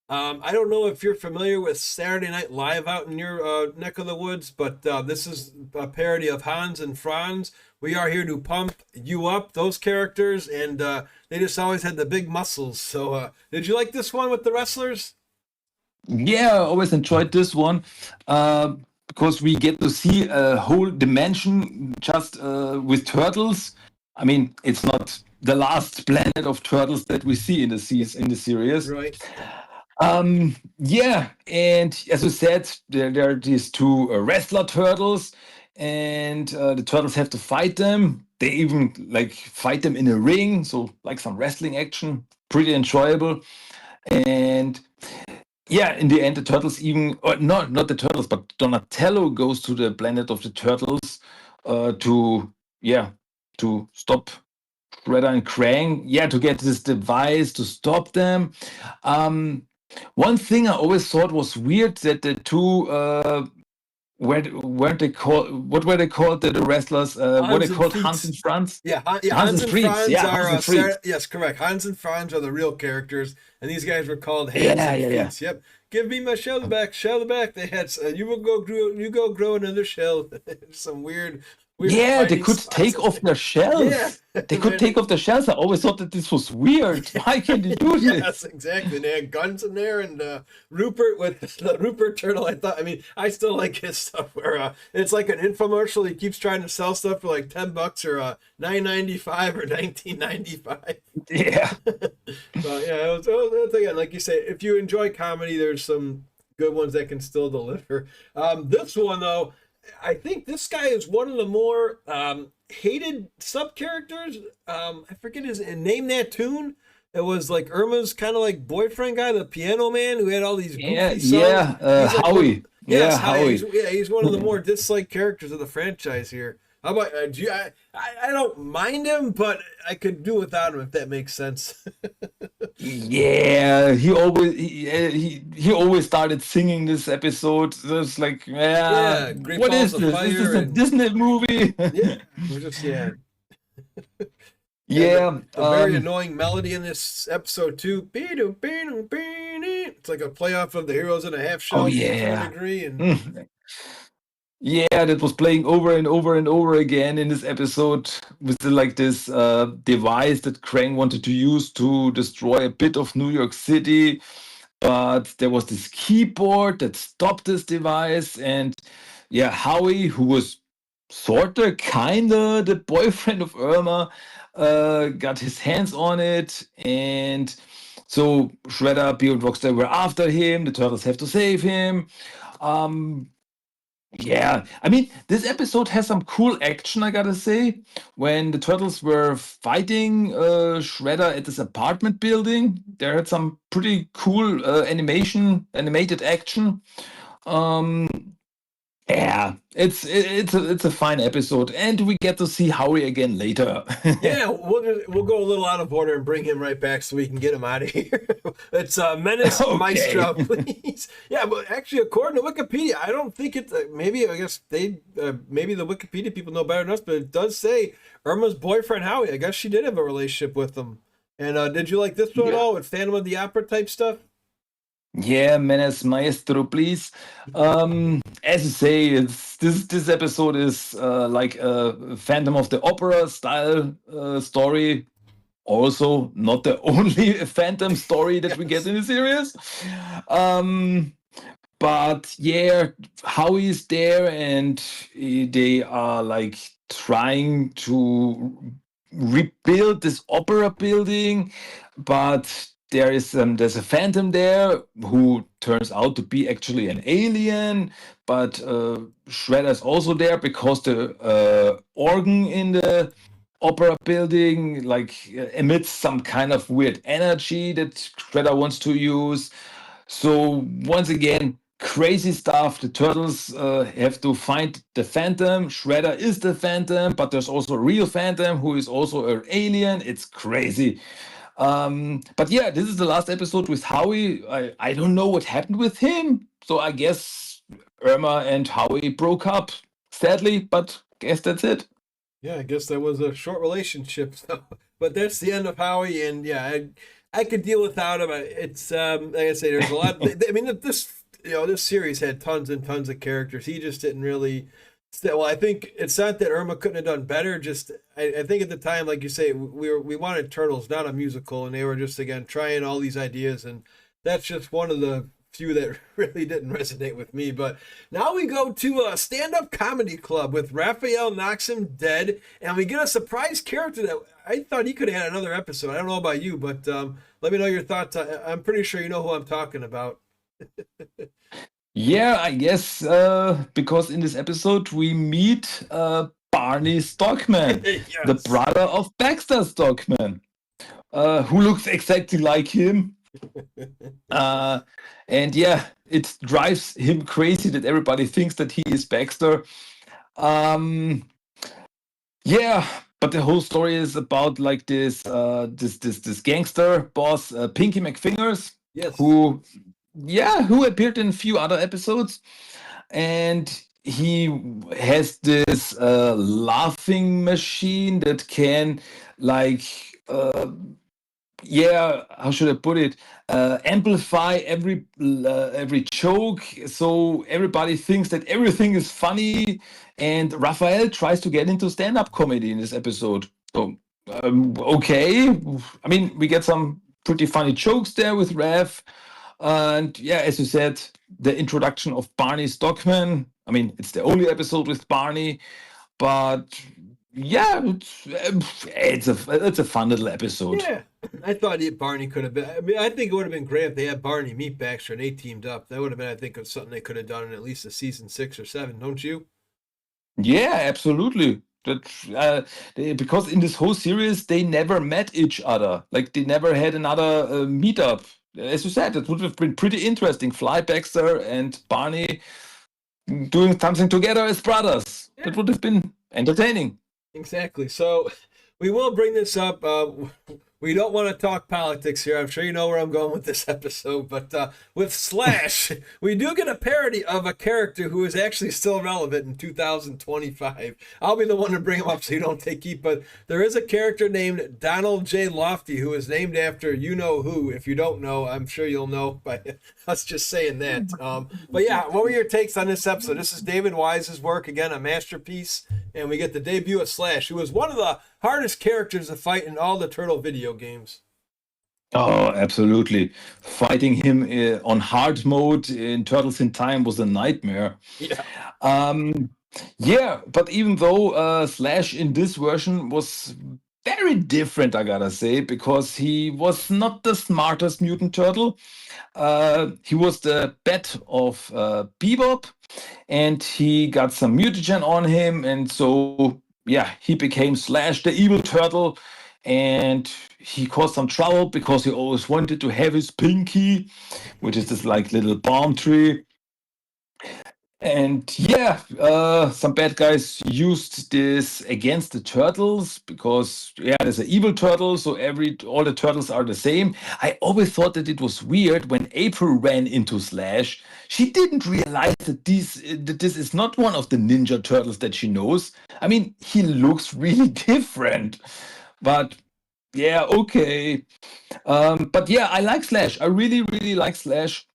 B: I don't know if you're familiar with Saturday Night Live out in your neck of the woods, but this is a parody of Hans and Franz. We are here to pump you up, those characters, and they just always had the big muscles. So did you like this one with the wrestlers?
C: Yeah, I always enjoyed this one because we get to see a whole dimension just with turtles. I mean, it's not the last planet of turtles that we see in the series.
B: Right.
C: And as you said, there are these two wrestler turtles, and the turtles have to fight them. They even like fight them in a ring, so like some wrestling action, pretty enjoyable. And in the end, the turtles not the turtles, but Donatello goes to the planet of the turtles to stop Shredder and Krang, to get this device to stop them. One thing I always thought was weird that the two what were they called the wrestlers? What they called Hans and Franz?
B: Hans and Franz
C: are
B: yes, correct. Hans and Franz are the real characters, and these guys were called Hans and Franz. Yep. Give me my shell back. They had you go grow another shell. Some weird
C: they could take off their shells. They could take off their shells. I always thought that this was weird. Why can't they do this?
B: Yes, exactly. They had guns in there, and Rupert with the Rupert turtle. I still like his stuff where it's like an infomercial. He keeps trying to sell stuff for like $10 or $9.95 or $19.95.
C: Yeah.
B: So again, like you say, if you enjoy comedy, there's some good ones that can still deliver. This one though, I think this guy is one of the more hated sub characters. I forget his name. That tune. It was like Irma's kind of like boyfriend guy, the piano man who had all these
C: Yeah,
B: goofy songs.
C: yeah,
B: He's like
C: Howie.
B: yes,
C: Yeah,
B: hi.
C: Howie.
B: He's one of the more disliked characters of the franchise here. How about I don't mind him, but I could do without him if that makes sense.
C: Yeah, he always started singing this episode. So it's like, yeah,
B: Yeah, Great
C: what
B: Balls
C: is
B: of
C: this? Is this
B: Fire
C: a
B: and
C: Disney movie?
B: yeah, we're just yeah,
C: Yeah,
B: the very annoying melody in this episode too. It's like a playoff of the Heroes in a Half
C: oh
B: Shell to a
C: yeah.
B: degree, and
C: Mm. Yeah, that was playing over and over and over again in this episode with like this device that Krang wanted to use to destroy a bit of New York City. But there was this keyboard that stopped this device. And yeah, Howie, who was sorta, kinda the boyfriend of Irma, got his hands on it. And so Shredder, Bio and Rocksteady were after him. The Turtles have to save him. Um, yeah, I mean, this episode has some cool action, I gotta say. When the turtles were fighting Shredder at this apartment building, there had some pretty cool animated action. Um, yeah, it's a fine episode, and we get to see Howie again later.
B: yeah, we'll go a little out of order and bring him right back so we can get him out of here. It's Menace
C: Okay.
B: Maestro, please. Yeah, but actually, according to Wikipedia, I don't think it's maybe I guess they maybe the Wikipedia people know better than us, but it does say Irma's boyfriend Howie. I guess she did have a relationship with him. And did you like this one at
C: Yeah.
B: all with Phantom of the Opera type stuff?
C: Yeah, Menace Maestro, please. As you say, it's this episode is like a Phantom of the Opera style story. Also, not the only Phantom story that we get in the series. Um, but yeah, Howie's there, and they are like trying to rebuild this opera building, but there's a phantom there who turns out to be actually an alien. But Shredder's also there because the organ in the opera building like emits some kind of weird energy that Shredder wants to use. So once again, crazy stuff. The turtles have to find the Phantom. Shredder is the Phantom, but there's also a real Phantom who is also an alien. It's crazy. But yeah, this is the last episode with Howie. I don't know what happened with him. So I guess Irma and Howie broke up, sadly, but guess that's it.
B: Yeah, I guess that was a short relationship. So, but that's the end of Howie, and yeah, I could deal without him. It's like I say, there's a lot. I mean, this series had tons and tons of characters. He just didn't really. Well, I think it's not that Irma couldn't have done better. Just I think at the time, like you say, we wanted Turtles, not a musical, and they were just again trying all these ideas, and that's just one of the few that really didn't resonate with me. But now we go to a stand-up comedy club with Raphael Knocks Him Dead, and we get a surprise character that I thought he could have had another episode. I don't know about you, but let me know your thoughts. I'm pretty sure you know who I'm talking about.
C: Yeah, I guess because in this episode we meet Barney Stockman, the
B: Yes.
C: brother of Baxter Stockman, who looks exactly like him. And yeah, it drives him crazy that everybody thinks that he is Baxter. Um, yeah, but the whole story is about like this gangster boss, Pinky McFingers,
B: Yes.
C: who appeared in a few other episodes, and he has this laughing machine that can like how should I put it? Amplify every joke, so everybody thinks that everything is funny. And Raphael tries to get into stand-up comedy in this episode. So okay, I mean we get some pretty funny jokes there with Raph. And yeah, as you said, the introduction of Barney Stockman. I mean, it's the only episode with Barney, but yeah, it's a fun little episode.
B: Yeah, I thought Barney could have been. I mean, I think it would have been great if they had Barney meet Baxter and they teamed up. That would have been, I think, something they could have done in at least a season 6 or 7. Don't you?
C: Yeah, absolutely. Because in this whole series, they never met each other. Like they never had another meetup. As you said, it would have been pretty interesting. Fly Baxter and Barney doing something together as brothers. That
B: Yeah,
C: would have been entertaining.
B: exactly. So we will bring this up. We don't want to talk politics here. I'm sure you know where I'm going with this episode. But with Slash, we do get a parody of a character who is actually still relevant in 2025. I'll be the one to bring him up so you don't take heat. But there is a character named Donald J. Lofty who is named after you know who. If you don't know, I'm sure you'll know by us just saying that. But yeah, what were your takes on this episode? This is David Wise's work, again, a masterpiece. And we get the debut of Slash, who was one of the hardest characters to fight in all the Turtle video games.
C: Oh, absolutely. Fighting him on hard mode in Turtles in Time was a nightmare.
B: Yeah.
C: Um, yeah, but even though Slash in this version was very different, I gotta say, because he was not the smartest mutant turtle. He was the pet of Bebop, and he got some mutagen on him, and so yeah, he became Slash, the evil turtle, and he caused some trouble because he always wanted to have his pinky, which is this like little palm tree. And yeah, some bad guys used this against the turtles because yeah, there's an evil turtle, so all the turtles are the same. I always thought that it was weird when April ran into Slash. She didn't realize that this is not one of the Ninja Turtles that she knows. I mean, he looks really different, but yeah, okay. But yeah, I like Slash. I really, really like Slash.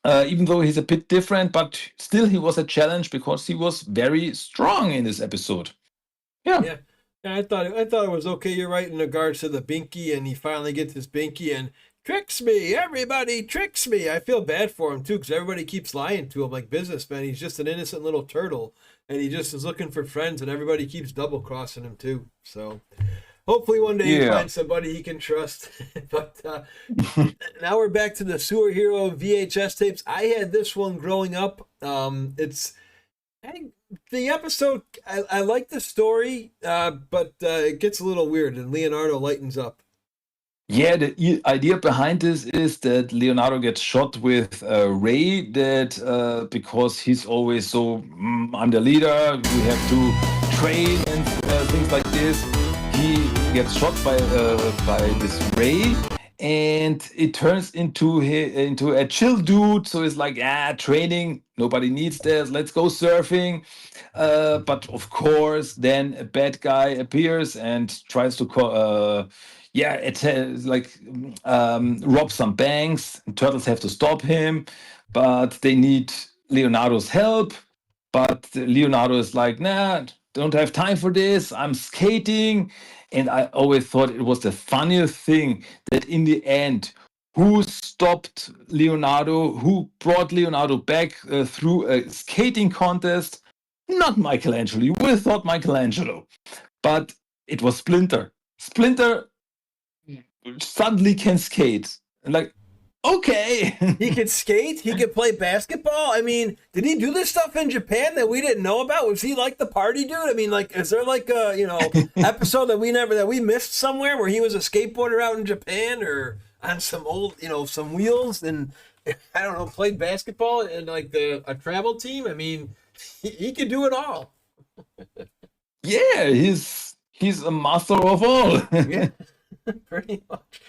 C: Even though he's a bit different, but still he was a challenge because he was very strong in this episode. Yeah.
B: Yeah. Yeah, I thought it was okay. You're right in regards to the binky, and he finally gets his binky and tricks me. Everybody tricks me. I feel bad for him too, because everybody keeps lying to him like businessmen. He's just an innocent little turtle, and he just is looking for friends, and everybody keeps double crossing him too. So hopefully one day he
C: Yeah.
B: finds somebody he can trust. But now we're back to the Sewer Hero VHS tapes. I had this one growing up. The episode, I like the story, but it gets a little weird, and Leonardo lightens up.
C: Yeah, the idea behind this is that Leonardo gets shot with Ray, that because he's always so, I'm the leader, we have to train and things like this. He gets shot by this Ray, and it turns into a chill dude. So it's like, training, nobody needs this. Let's go surfing. But of course, then a bad guy appears and tries to yeah, it like rob some banks. Turtles have to stop him, but they need Leonardo's help. But Leonardo is like, nah, don't have time for this. I'm skating. And I always thought it was the funniest thing that in the end, who stopped Leonardo, who brought Leonardo back through a skating contest? Not Michelangelo. You would have thought Michelangelo. But it was Splinter. Splinter suddenly can skate. And like, okay.
B: He could skate. He could play basketball. I mean, did he do this stuff in Japan that we didn't know about? Was he like the party dude? I mean, like, is there like a episode that we missed somewhere where he was a skateboarder out in Japan or on some old some wheels and I don't know played basketball and like a travel team? I mean, he could do it all.
C: Yeah, he's a master of all.
B: Yeah, pretty much.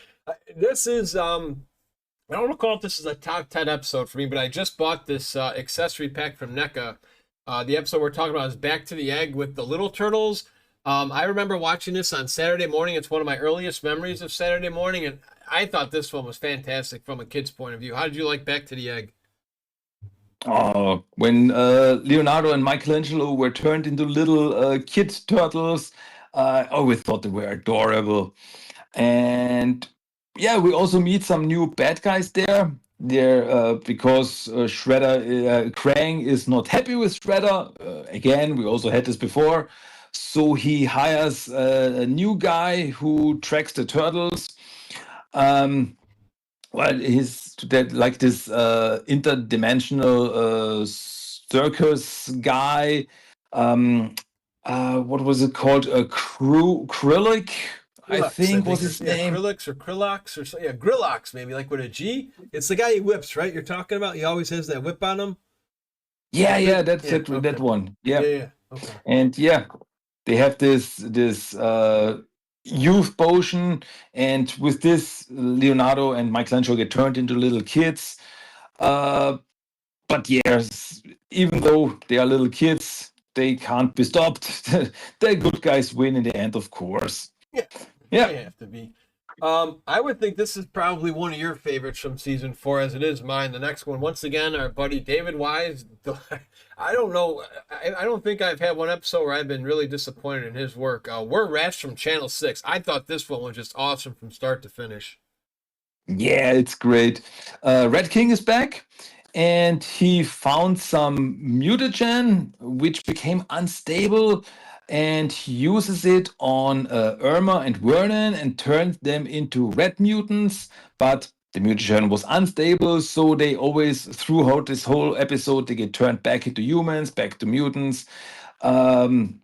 B: This is I don't recall if this is a top 10 episode for me, but I just bought this accessory pack from NECA. The episode we're talking about is Back to the Egg with the Little Turtles. I remember watching this on Saturday morning. It's one of my earliest memories of Saturday morning, and I thought this one was fantastic from a kid's point of view. How did you like Back to the Egg?
C: Oh, when Leonardo and Michelangelo were turned into little kid turtles, I always thought they were adorable. And yeah, we also meet some new bad guys there. There because Shredder Krang is not happy with Shredder. Again, we also had this before. So he hires a new guy who tracks the turtles. Well, he's like this interdimensional circus guy what was it called? Krillic, I
B: Krillux, I
C: think was
B: think.
C: his
B: Yeah,
C: name.
B: Krillix or Krillox or so. Yeah, Grillox maybe, like with a G. It's the guy he whips, right? You're talking about. He always has that whip on him. The
C: Yeah,
B: big.
C: that's
B: Yeah.
C: it, that
B: Okay.
C: one.
B: Yeah.
C: Yeah,
B: Yeah. Okay.
C: and yeah, they have this youth potion, and with this, Leonardo and Michelangelo get turned into little kids. Uh, but yes, even though they are little kids, they can't be stopped. The good guys win in the end, of course.
B: Yeah.
C: Yeah.
B: They have to be. I would think this is probably one of your favorites from season 4, as it is mine. The next one, once again, our buddy David Wise. I don't know. I don't think I've had one episode where I've been really disappointed in his work. We're Rats from Channel 6. I thought this one was just awesome from start to finish.
C: Yeah, it's great. Red King is back, and he found some mutagen which became unstable, and he uses it on Irma and Vernon and turns them into red mutants. But the mutagen was unstable, so they always, throughout this whole episode, they get turned back into humans, back to mutants. Um,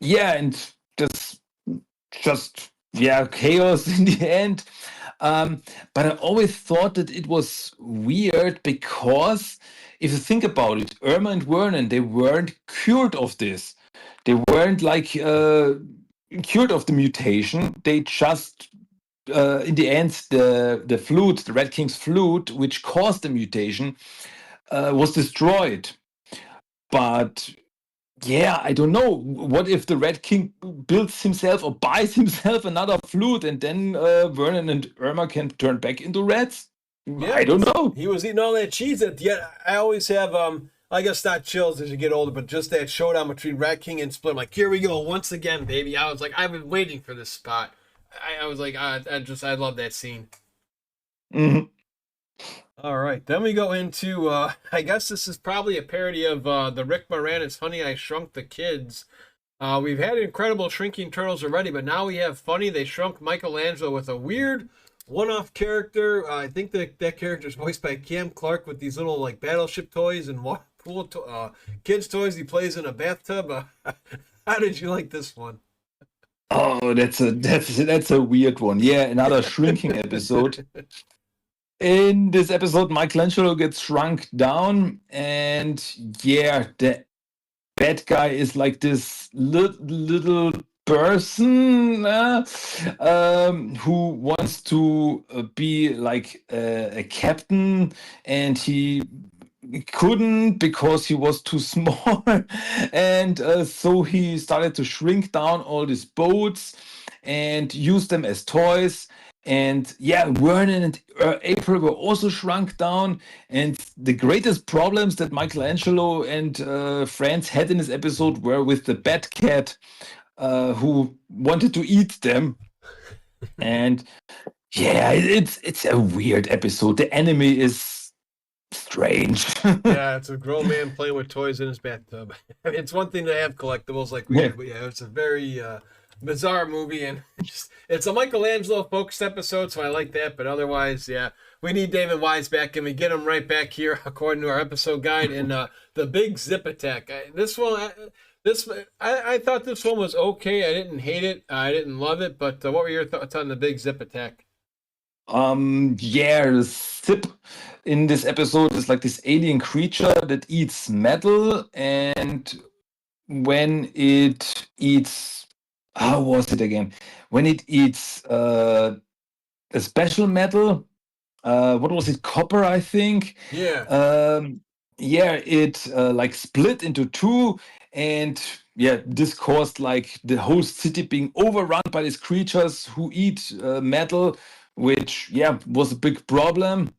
C: yeah, and just yeah, chaos in the end. But I always thought that it was weird because if you think about it, Irma and Vernon, they weren't cured of this. They weren't like cured of the mutation. They just, in the end, the flute, the Red King's flute, which caused the mutation, was destroyed. But yeah, I don't know. What if the Red King builds himself or buys himself another flute, and then Vernon and Irma can turn back into reds?
B: Yeah,
C: I don't
B: because
C: know.
B: he was eating all that cheese at the end. I always have I guess not chills as you get older, but just that showdown between Rat King and Split. I'm like, here we go once again, baby. I was like, I've been waiting for this spot. I was like, I love that scene.
C: Mhm.
B: All right, then we go into I guess this is probably a parody of the Rick Moranis Honey I Shrunk the Kids. We've had Incredible Shrinking Turtles already, but now we have Funny They Shrunk Michelangelo with a weird one-off character. I think that character is voiced by Cam Clark with these little like battleship toys and kids toys he plays in a bathtub. How did you like this one?
C: Oh, that's a weird one. Yeah, another shrinking episode. In this episode, Michelangelo gets shrunk down, and yeah, the bad guy is like this little person who wants to be like a captain, and he couldn't because he was too small. And so he started to shrink down all these boats and use them as toys. And yeah, Vernon and April were also shrunk down. And the greatest problems that Michelangelo and friends had in this episode were with the bad cat who wanted to eat them. And yeah, it's a weird episode. The enemy is strange.
B: Yeah, it's a grown man playing with toys in his bathtub. I mean, it's one thing to have collectibles like we
C: Yeah.
B: do, but yeah, it's a very bizarre movie, and it's a Michelangelo focused episode, so I like that. But otherwise, yeah, we need David Wise back, and we get him right back here according to our episode guide. And the Big Zip Attack. I thought this one was okay. I didn't hate it. I didn't love it. But what were your thoughts on the Big Zip Attack?
C: Yeah, the Sip in this episode is like this alien creature that eats metal, and when it eats, how was it again? When it eats a special metal, what was it? Copper, I think.
B: Yeah.
C: Yeah, it like split into two, and yeah, this caused like the whole city being overrun by these creatures who eat metal, which yeah was a big problem.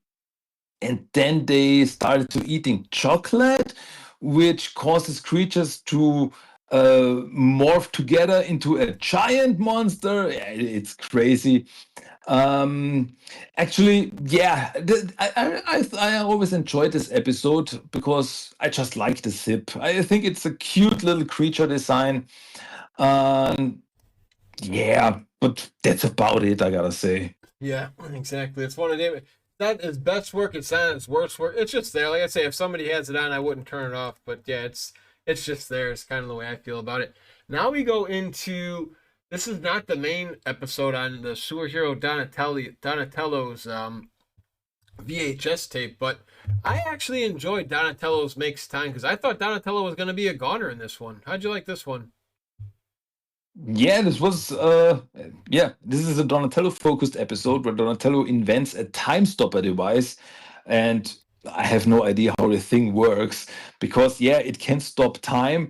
C: And then they started to eating chocolate, which causes creatures to morph together into a giant monster. Yeah, it's crazy. Um, Actually, yeah, I always enjoyed this episode because I just like the Zip. I think it's a cute little creature design. Um, yeah, but that's about it, I gotta say.
B: Yeah, exactly. It's one of them. Not his best work. It's not his worst work. It's just there. Like I say, if somebody has it on, I wouldn't turn it off. But yeah, it's it's just there. It's kind of the way I feel about it. Now we go into, this is not the main episode on the Sewer Hero Donatello's VHS tape, but I actually enjoyed Donatello's Makes Time because I thought Donatello was going to be a goner in this one. How'd you like this one?
C: Yeah, this was this is a Donatello focused episode where Donatello invents a time stopper device, and I have no idea how the thing works because it can stop time,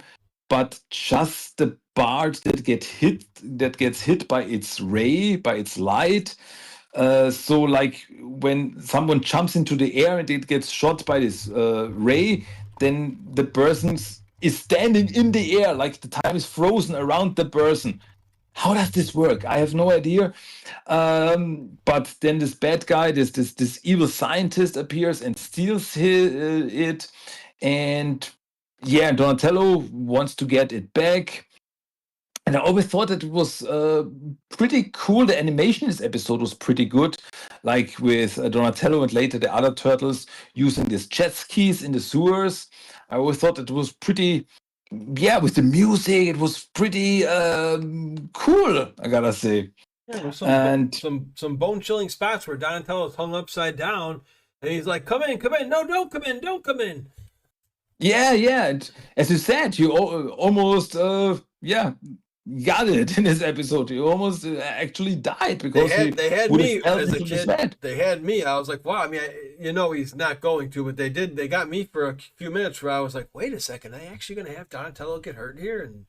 C: but just the part that gets hit by its ray, by its light. So like when someone jumps into the air and it gets shot by this ray, then the person is standing in the air, like the time is frozen around the person. How does this work? I have no idea. But then this bad guy, this evil scientist appears and steals it, and Donatello wants to get it back. And I always thought that it was pretty cool. The animation in this episode was pretty good, like with Donatello and later the other turtles using these jet skis in the sewers. I always thought it was pretty, with the music, it was pretty cool, I gotta say.
B: Yeah, there's
C: And
B: some bone chilling spots where Donatello's hung upside down, and he's like, "Come in, come in! No, don't come in, don't come in!"
C: and as you said, you almost got it in this episode. You almost actually died because
B: They had
C: would
B: me
C: have fell
B: as a
C: into the
B: kid.
C: sweat.
B: They had me. I was like, "Wow!" I mean, he's not going to, but they did. They got me for a few minutes where I was like, "Wait a second, are they actually going to have Donatello get hurt here?" And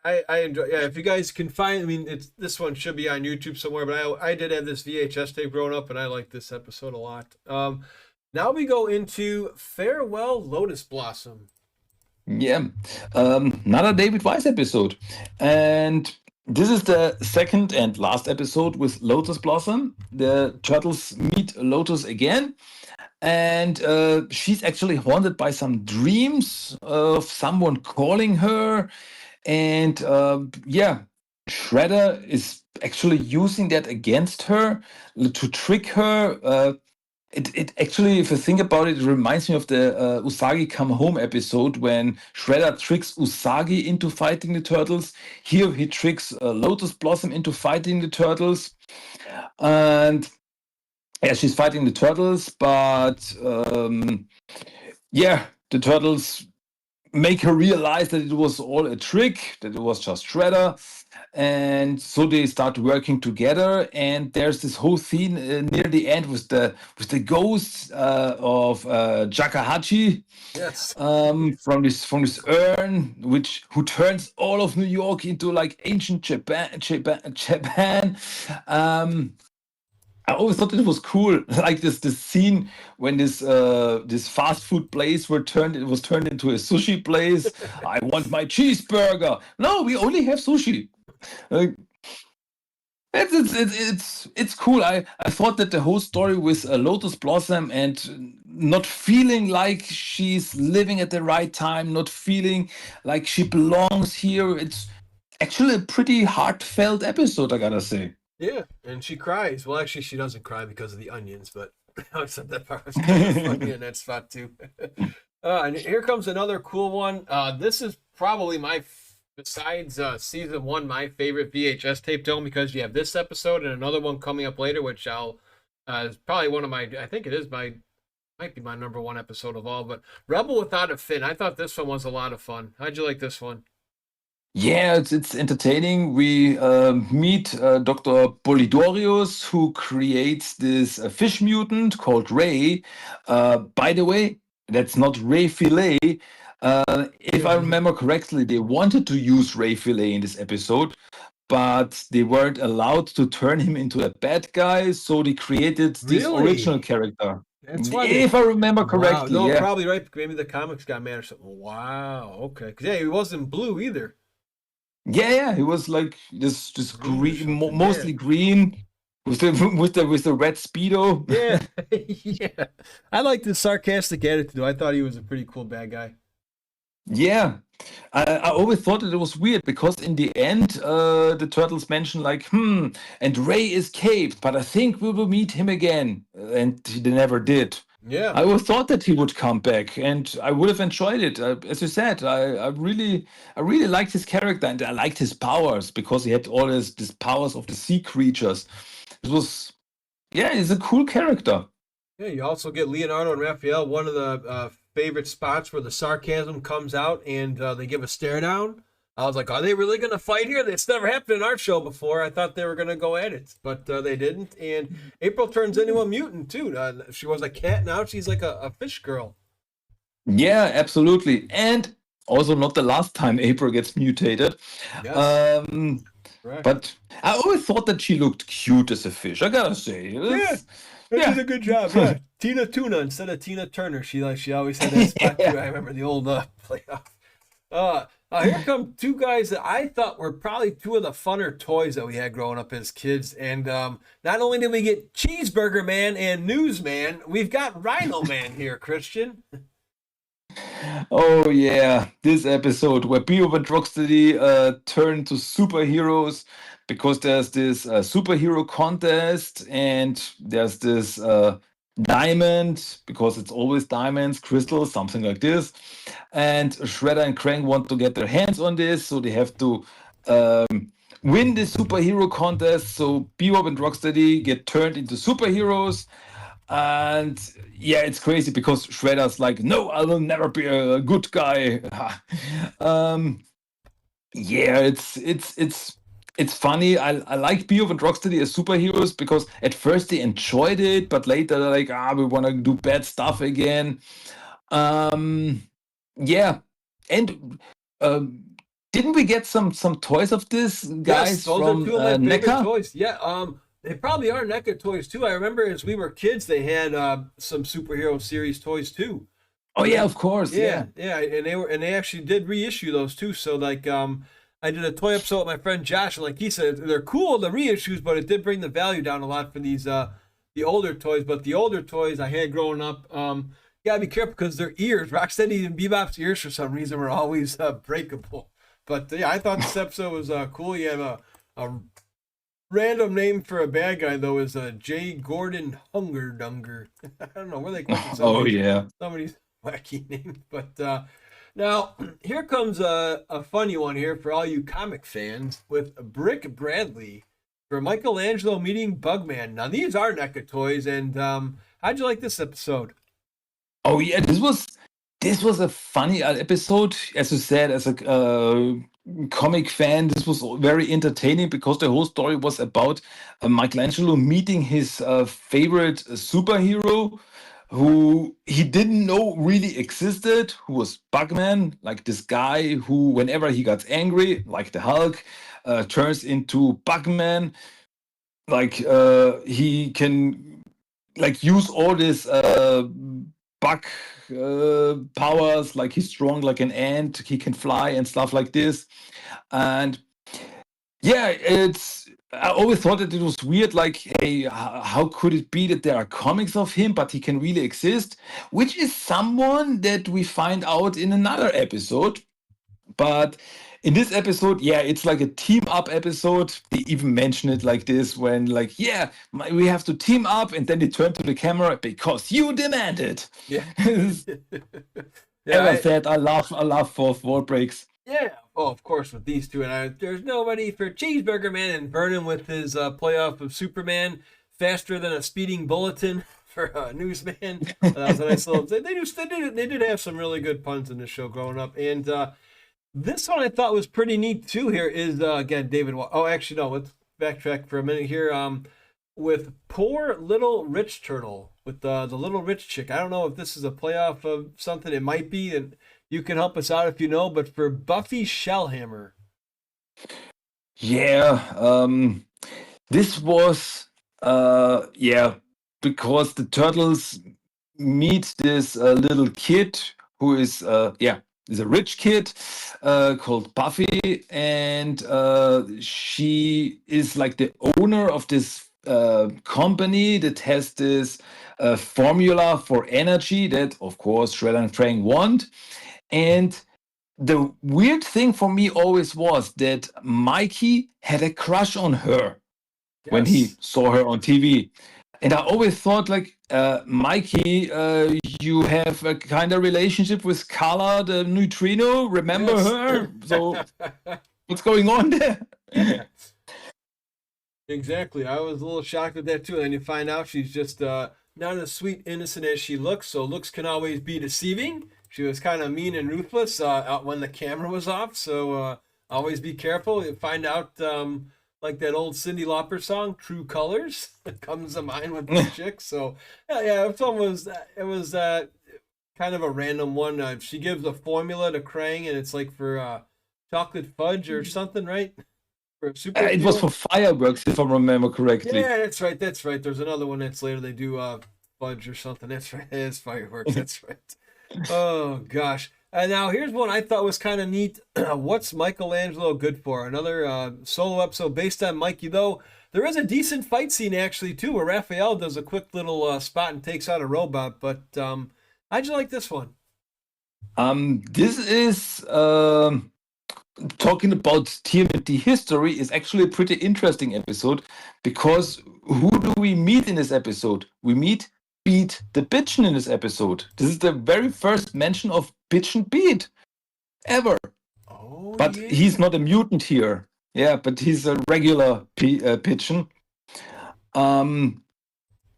B: I enjoy. Yeah, if you guys can find, I mean, this one should be on YouTube somewhere. But I did have this VHS tape growing up, and I like this episode a lot. Now we go into Farewell Lotus Blossom.
C: Yeah, another David Wise episode, and this is the second and last episode with Lotus Blossom. The turtles meet Lotus again, and she's actually haunted by some dreams of someone calling her, and Shredder is actually using that against her to trick her. It actually, if you think about it, it reminds me of the Usagi Come Home episode when Shredder tricks Usagi into fighting the turtles. Here he tricks Lotus Blossom into fighting the turtles. And she's fighting the turtles, but the turtles make her realize that it was all a trick, that it was just Shredder. And so they start working together, and there's this whole scene near the end with the ghosts of Jakahachi,
B: Yes.
C: from this urn, who turns all of New York into like ancient Japan. I always thought it was cool, like this scene when this fast food place was turned into a sushi place. I want my cheeseburger. No, we only have sushi. Like, it's cool. I thought that the whole story with Lotus Blossom and not feeling like she's living at the right time, not feeling like she belongs here. It's actually a pretty heartfelt episode, I gotta say.
B: Yeah, and she cries. Well, actually, she doesn't cry because of the onions, but except that part was kind of funny in that spot too. And here comes another cool one. This is probably besides season 1, my favorite VHS tape dome, because you have this episode and another one coming up later, which is probably one of my, I think it is might be my number 1 episode of all. But Rebel Without a Fin, I thought this one was a lot of fun. How'd you like this one?
C: Yeah, it's entertaining. We meet Dr. Polidorius, who creates this fish mutant called Ray. By the way, that's not Ray Filet. If I remember correctly, they wanted to use Ray Filet in this episode, but they weren't allowed to turn him into a bad guy, so they created this original character.
B: That's why
C: if I remember correctly.
B: Wow. No,
C: yeah.
B: probably right. Maybe the comics got mad or something. Wow. Okay. Because he wasn't blue either.
C: Yeah, he was like this green, mostly green, with the red speedo.
B: Yeah, yeah. I like the sarcastic attitude. I thought he was a pretty cool bad guy.
C: Yeah, I always thought that it was weird because in the end, the turtles mentioned like, and Ray escaped, but I think we will meet him again, and they never did.
B: Yeah.
C: I always thought that he would come back, and I would have enjoyed it. As you said, I really liked his character, and I liked his powers because he had all these powers of the sea creatures. It was, yeah, he's a cool character.
B: Yeah, you also get Leonardo and Raphael, one of the favorite spots where the sarcasm comes out and they give a stare down. I was like, are they really going to fight here? It's never happened in our show before. I thought they were going to go at it, but they didn't. And April turns into a mutant, too. She was a cat, now she's like a fish girl.
C: Yeah, absolutely, and also not the last time April gets mutated.
B: Yes. Correct.
C: But I always thought that she looked cute as a fish. I gotta say,
B: Yeah,
C: yeah.
B: did a good job. Yeah, Tina Tuna instead of Tina Turner. She always had that spot too. I remember the old playoff. Here come two guys that I thought were probably two of the funner toys that we had growing up as kids. And not only did we get Cheeseburger Man and Newsman, we've got Rhino Man here, Christian.
C: Oh yeah, this episode where Bebop and Rocksteady turn to superheroes because there's this superhero contest and there's this diamond because it's always diamonds, crystals, something like this. And Shredder and Krang want to get their hands on this, so they have to win this superhero contest. So Bebop and Rocksteady get turned into superheroes. And yeah, it's crazy because Shredder's like, no, I will never be a good guy. Yeah, it's funny. I like Bebop and Rocksteady as superheroes because at first they enjoyed it, but later they're like, we want to do bad stuff again. Yeah, and didn't we get some toys of this, guys?
B: Yes, those
C: from
B: are two of my favorite
C: NECA?
B: toys. Yeah, they probably are NECA toys too. I remember as we were kids, they had some superhero series toys too.
C: Oh yeah, of course. Yeah.
B: And they actually did reissue those too. So like I did a toy episode with my friend Josh, and like he said, they're cool the reissues, but it did bring the value down a lot for these the older toys. But the older toys I had growing up, you gotta be careful because their ears, Rocksteady and Bebop's ears for some reason were always breakable. But yeah, I thought this episode was cool. You have a random name for a bad guy though is J. Gordon Hungerdunger. I don't know where they come from.
C: Oh yeah.
B: Somebody's wacky name. But now here comes a funny one here for all you comic fans with Brick Bradley for Michelangelo meeting Bugman. Now these are NECA toys, and how'd you like this episode?
C: Oh yeah, this was a funny episode. As you said, as a comic fan, this was very entertaining because the whole story was about Michelangelo meeting his favorite superhero, who he didn't know really existed, who was Bugman, like this guy who, whenever he got angry, like the Hulk, turns into Bugman. Like he can like use all this bug powers, like he's strong like an ant, he can fly and stuff like this. And yeah, I always thought that it was weird, like, hey, how could it be that there are comics of him, but he can really exist? Which is someone that we find out in another episode. But in this episode, yeah, it's like a team up episode. They even mention it like this when, like, yeah, we have to team up, and then they turn to the camera because you demand it.
B: Yeah.
C: As I said, I love fourth wall breaks.
B: Yeah. Oh, of course, with these two. And there's nobody for Cheeseburger Man, and Vernon with his playoff of Superman faster than a speeding bulletin for Newsman. That was a nice little. They did have some really good puns in this show growing up. And this one I thought was pretty neat too. Here is again David. Oh, actually no. Let's backtrack for a minute here. With poor little rich turtle with the little rich chick. I don't know if this is a playoff of something. It might be, and you can help us out if you know. But for Buffy Shellhammer.
C: Yeah. This was because the turtles meet this little kid who is is a rich kid called Buffy, and she is like the owner of this company that has this formula for energy that, of course, Shredder and Krang want. And the weird thing for me always was that Mikey had a crush on her when he saw her on TV. And I always thought, like, Mikey, you have a kind of relationship with Carla, the neutrino. Remember
B: Yes.
C: her? So what's going on there?
B: Yeah. Exactly. I was a little shocked at that too. And you find out she's just not as sweet, innocent as she looks. So looks can always be deceiving. She was kind of mean and ruthless out when the camera was off. So always be careful. You find out like that old Cyndi Lauper song, "True Colors," comes to mind with this chick. So yeah, it was kind of a random one. She gives a formula to Krang, and it's like for chocolate fudge or something, right? For super
C: It was
B: fuel.
C: for fireworks, if I remember correctly.
B: Yeah, that's right. That's right. There's another one that's later. They do fudge or something. That's right. It's fireworks. That's right. Oh gosh. And now here's one I thought was kind of neat. What's Michelangelo good for? Another solo episode based on Mikey. Though there is a decent fight scene actually too, where Raphael does a quick little spot and takes out a robot. But how'd you like this one?
C: This is talking about TMNT history is actually a pretty interesting episode because who do we meet in this episode? We meet Beat the Bitchin in this episode. This is the very first mention of Bitch and Beat ever.
B: Oh,
C: But
B: yeah.
C: he's not a mutant here. Yeah, but he's a regular Bitchin.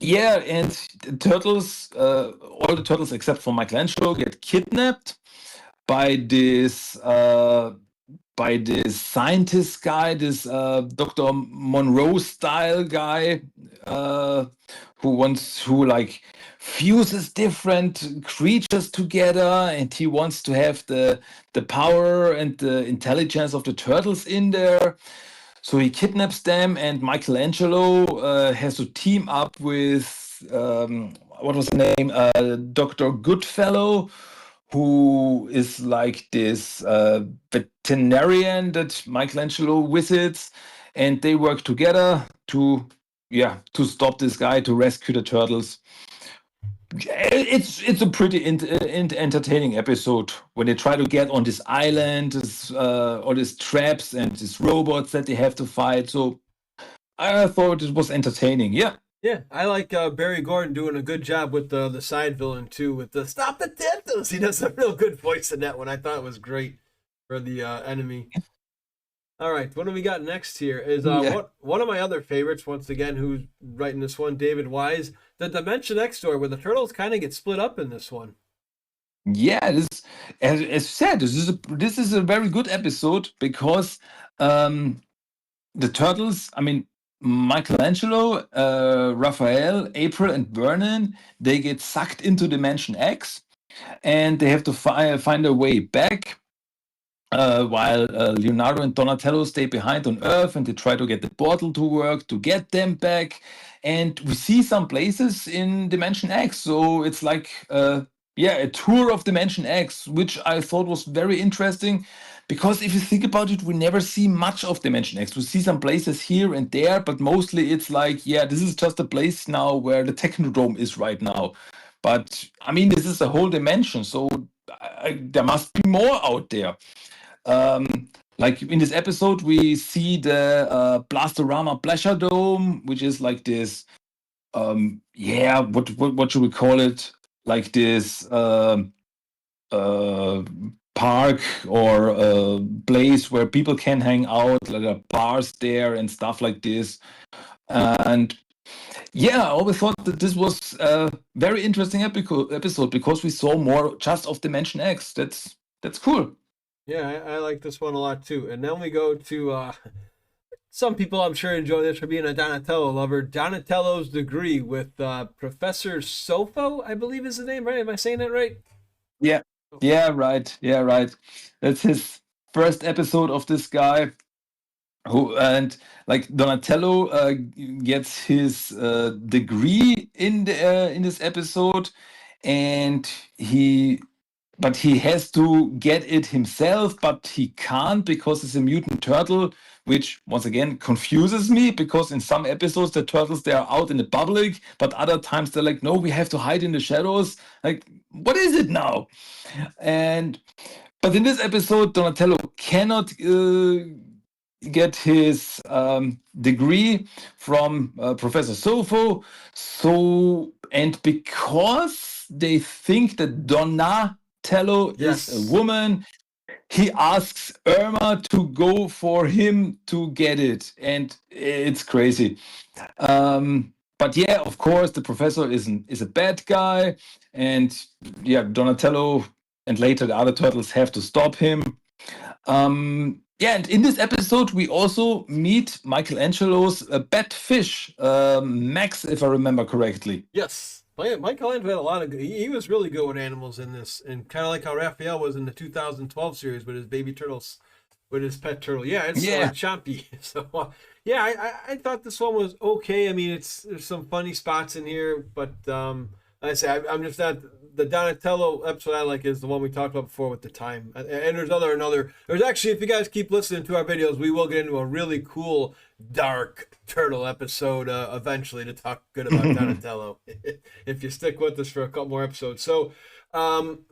C: Yeah, and the turtles, all the turtles except for Michelangelo get kidnapped by this scientist guy, this Dr. Monroe style guy, who like fuses different creatures together, and he wants to have the power and the intelligence of the turtles in there. So he kidnaps them, and Michelangelo has to team up with what was the name? Dr. Goodfellow, who is like this veterinarian that Michelangelo visits, and they work together to stop this guy, to rescue the turtles. It's a pretty entertaining episode when they try to get on this island, all these traps and these robots that they have to fight. So I thought it was entertaining. Yeah.
B: Yeah, I like Barry Gordon doing a good job with the side villain too, with the "Stop the Temptos." He does a real good voice in that one. I thought it was great for the enemy. All right, what do we got next here? Is
C: Yeah.
B: one of my other favorites once again, who's writing this one, David Wise, the Dimension X story, where the turtles kind of get split up in this one.
C: Yeah, this, as said, this is a very good episode because the turtles. I mean, Michelangelo, Raphael, April, and Vernon, they get sucked into Dimension X, and they have to find a way back. While Leonardo and Donatello stay behind on Earth, and they try to get the portal to work to get them back. And we see some places in Dimension X, so it's like a tour of Dimension X, which I thought was very interesting. Because if you think about it, we never see much of Dimension X. We see some places here and there, but mostly it's like, yeah, this is just a place now where the Technodrome is right now. But I mean, this is a whole dimension, so there must be more out there. Like in this episode, we see the Blastorama Pleasure Dome, which is like this, what should we call it? Like this park or place where people can hang out, like there are bars there and stuff like this. And yeah, I always thought that this was a very interesting episode because we saw more just of Dimension X. That's cool.
B: Yeah, I like this one a lot too. And then we go to some people I'm sure enjoy this for being a Donatello lover. Donatello's Degree with Professor Sofo, I believe is the name, right? Am I saying that right?
C: Yeah, right. Yeah, right. That's his first episode of this guy. Who and like Donatello gets his degree in this episode, and he has to get it himself, but he can't because he's a mutant turtle, which once again confuses me because in some episodes the turtles, they are out in the public, but other times they're like, no, we have to hide in the shadows. Like, what is it now? But in this episode, Donatello cannot get his degree from Professor Sofo. So, and because they think that Donatello is a
B: Yes.
C: woman, he asks Irma to go for him to get it, and it's crazy. But yeah, of course, the professor is a bad guy, and yeah, Donatello and later the other turtles have to stop him. Yeah, and in this episode, we also meet Michelangelo's bat fish, Max, if I remember correctly.
B: Yes. Michelangelo had a lot of he was really good with animals in this, and kind of like how Raphael was in the 2012 series with his baby turtles, with his pet turtle. Yeah, it's
C: Yeah,
B: chompy. So yeah, I thought this one was okay. I mean, there's some funny spots in here, but like I say I'm just not the Donatello episode I like is the one we talked about before with the time. And there's another. There's actually, if you guys keep listening to our videos, we will get into a really cool dark turtle episode eventually to talk good about Donatello. If you stick with us for a couple more episodes. So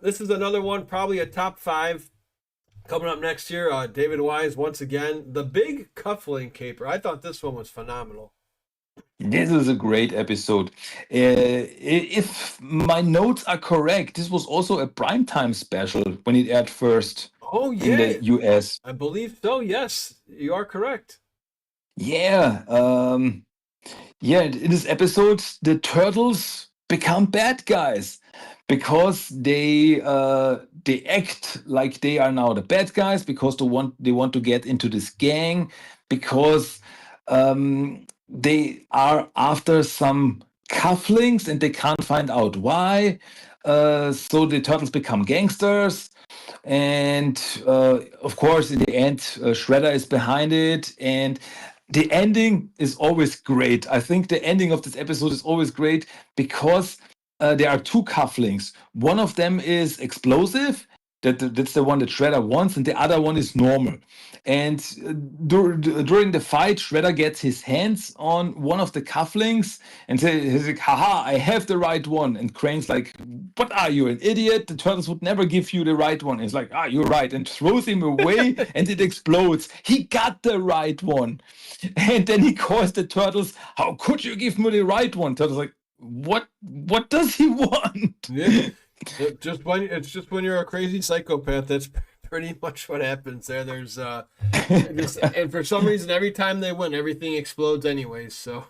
B: this is another one, probably a top 5 coming up next year. David Wise once again, the big cuffling caper. I thought this one was phenomenal.
C: this is a great episode. If my notes are correct, this was also a primetime special when it aired first
B: Oh
C: in
B: yeah,
C: the US.
B: I believe so. Yes, you are correct.
C: Yeah, yeah. In this episode, the turtles become bad guys because they act like they are now the bad guys because they want to get into this gang because they are after some cufflinks and they can't find out why. So the turtles become gangsters, and of course, in the end, Shredder is behind it, and the ending is always great. I think the ending of this episode is always great because there are two cufflinks. One of them is explosive. That's the one that Shredder wants, and the other one is normal. And during the fight, Shredder gets his hands on one of the cufflinks and he's like, haha, I have the right one. And Crane's like, what are you, an idiot? The turtles would never give you the right one. And he's like, you're right. And throws him away and it explodes. He got the right one. And then he calls the turtles, how could you give me the right one? Turtles like, what does he want?
B: Yeah. It's just when you're a crazy psychopath. That's pretty much what happens there. There's and for some reason, every time they win, everything explodes anyways. So,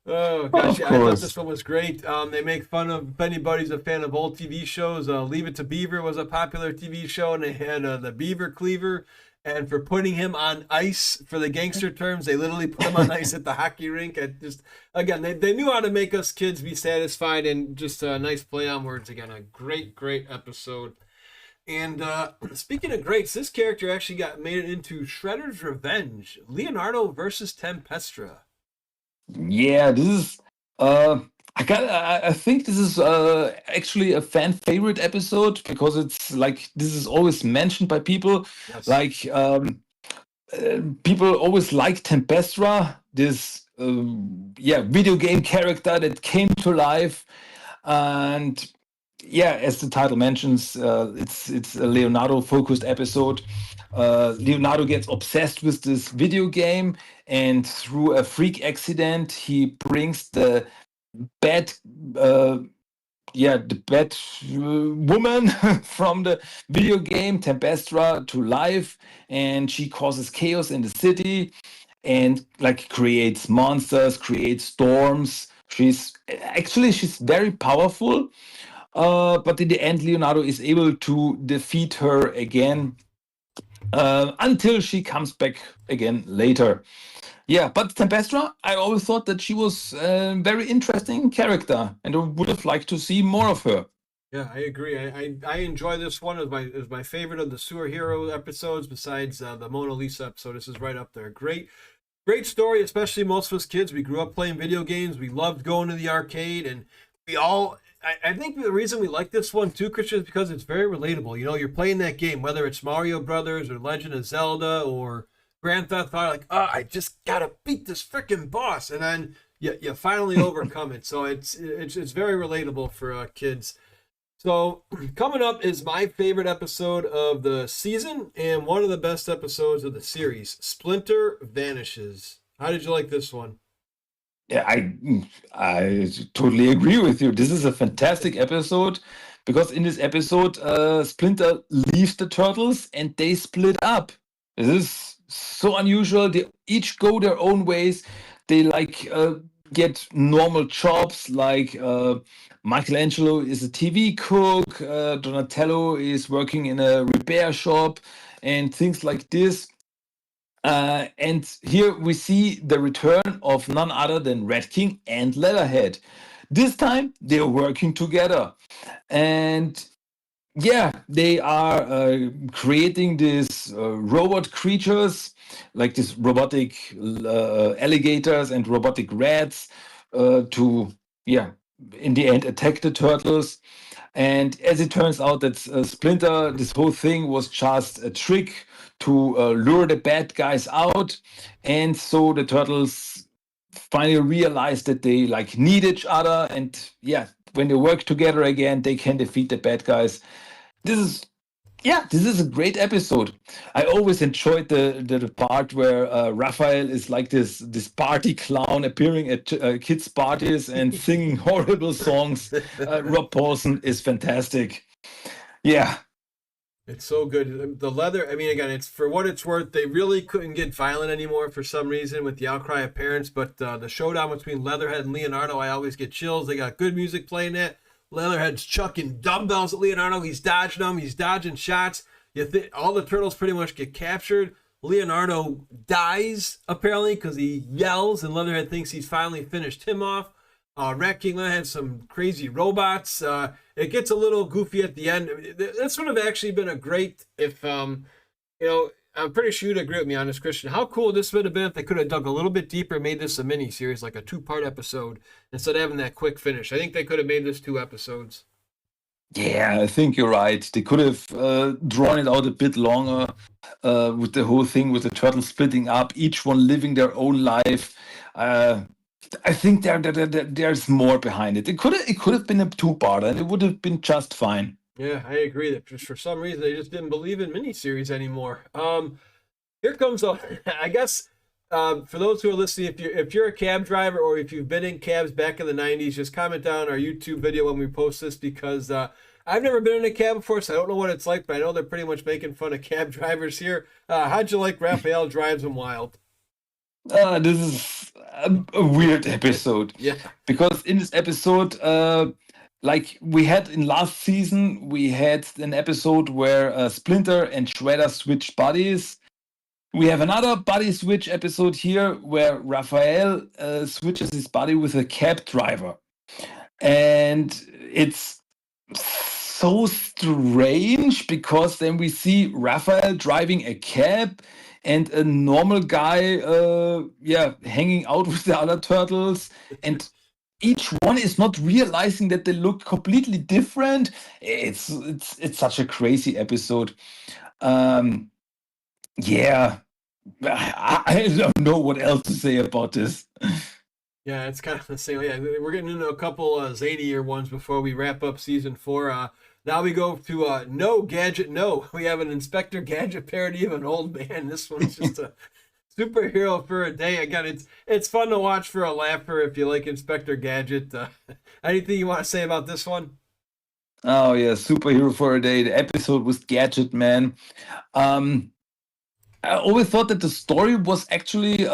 B: oh gosh,
C: Of
B: yeah, I thought
C: course.
B: this one was great. They make fun of if anybody's a fan of old TV shows. Leave It to Beaver was a popular TV show, and they had the Beaver Cleaver. And for putting him on ice for the gangster terms, they literally put him on ice at the hockey rink. Again, they knew how to make us kids be satisfied, and just a nice play on words. Again, a great episode. And speaking of greats, this character actually got made it into Shredder's Revenge: Leonardo versus Tempestra.
C: Yeah, this is I think this is actually a fan favorite episode because it's like this is always mentioned by people.
B: Yes.
C: Like people always like Tempestra, this video game character that came to life, and yeah, as the title mentions, it's a Leonardo focused episode. Leonardo gets obsessed with this video game, and through a freak accident, he brings the bad, the bad woman from the video game, Tempestra, to life, and she causes chaos in the city, and like creates monsters, creates storms. She's very powerful, but in the end, Leonardo is able to defeat her again until she comes back again later. Yeah, but Tempestra, I always thought that she was a very interesting character, and I would have liked to see more of her.
B: Yeah, I agree. I enjoy this one as my favorite of the sewer hero episodes. Besides the Mona Lisa episode, this is right up there. Great story, especially most of us kids. We grew up playing video games. We loved going to the arcade, and we all. I think the reason we like this one too, Christian, is because it's very relatable. You know, you're playing that game, whether it's Mario Brothers or Legend of Zelda or Grand Theft Auto. Like, I just gotta beat this freaking boss, and then you finally overcome it. So it's very relatable for kids. So, coming up is my favorite episode of the season and one of the best episodes of the series. Splinter Vanishes. How did you like this one?
C: Yeah, I totally agree with you. This is a fantastic episode because in this episode, Splinter leaves the turtles and they split up. This is so unusual. They each go their own ways. They get normal jobs. Like Michelangelo is a TV cook, Donatello is working in a repair shop, and things like this. And here we see the return of none other than Red King and Leatherhead. This time they're working together. And yeah, they are creating these robot creatures, like these robotic alligators and robotic rats, to, yeah, in the end, attack the turtles. And as it turns out, that Splinter, this whole thing was just a trick to lure the bad guys out. And so the turtles finally realized that they need each other. And yeah, when they work together again, they can defeat the bad guys. This is this is a great episode. I always enjoyed the part where Raphael is like this party clown appearing at kids' parties and singing horrible songs. Rob Paulson is fantastic. Yeah,
B: It's so good. The leather, I mean, again, it's for what it's worth. They really couldn't get violent anymore for some reason with the outcry of parents. But the showdown between Leatherhead and Leonardo, I always get chills. They got good music playing that. Leatherhead's chucking dumbbells at Leonardo. He's dodging them. He's dodging shots. All the turtles pretty much get captured. Leonardo dies, apparently, because he yells, and Leatherhead thinks he's finally finished him off. Rat King had some crazy robots. It gets a little goofy at the end. This would have actually been a great if I'm pretty sure you'd agree with me on this, Christian. How cool this would have been if they could have dug a little bit deeper and made this a mini series, like a 2-part episode, instead of having that quick finish. I think they could have made this 2 episodes.
C: yeah, I think you're right. They could have drawn it out a bit longer with the whole thing with the turtles splitting up, each one living their own life. I think there's more behind it. It could have been a 2-part, and it would have been just fine.
B: Yeah, I agree that just for some reason they just didn't believe in miniseries anymore. Here comes I guess for those who are listening, if you're a cab driver or if you've been in cabs back in the '90s, just comment down our YouTube video when we post this because I've never been in a cab before, so I don't know what it's like, but I know they're pretty much making fun of cab drivers here. How'd you like Raphael Drives Them Wild?
C: This is a weird episode.
B: Yeah.
C: Because in this episode, like we had in last season, we had an episode where Splinter and Shredder switched bodies. We have another body switch episode here where Raphael switches his body with a cab driver. And it's so strange because then we see Raphael driving a cab and a normal guy hanging out with the other turtles, and each one is not realizing that they look completely different. It's such a crazy episode. Yeah, I don't know what else to say about this.
B: Yeah, it's kind of the same. Yeah, we're getting into a couple zanier ones before we wrap up season 4. Now we go to No Gadget No. We have an Inspector Gadget parody of an old man. This one's just a superhero for a day. Again, it's fun to watch for a laugher if you like Inspector Gadget. Anything you want to say about this one?
C: Oh yeah, superhero for a day. The episode with Gadget Man. I always thought that the story was actually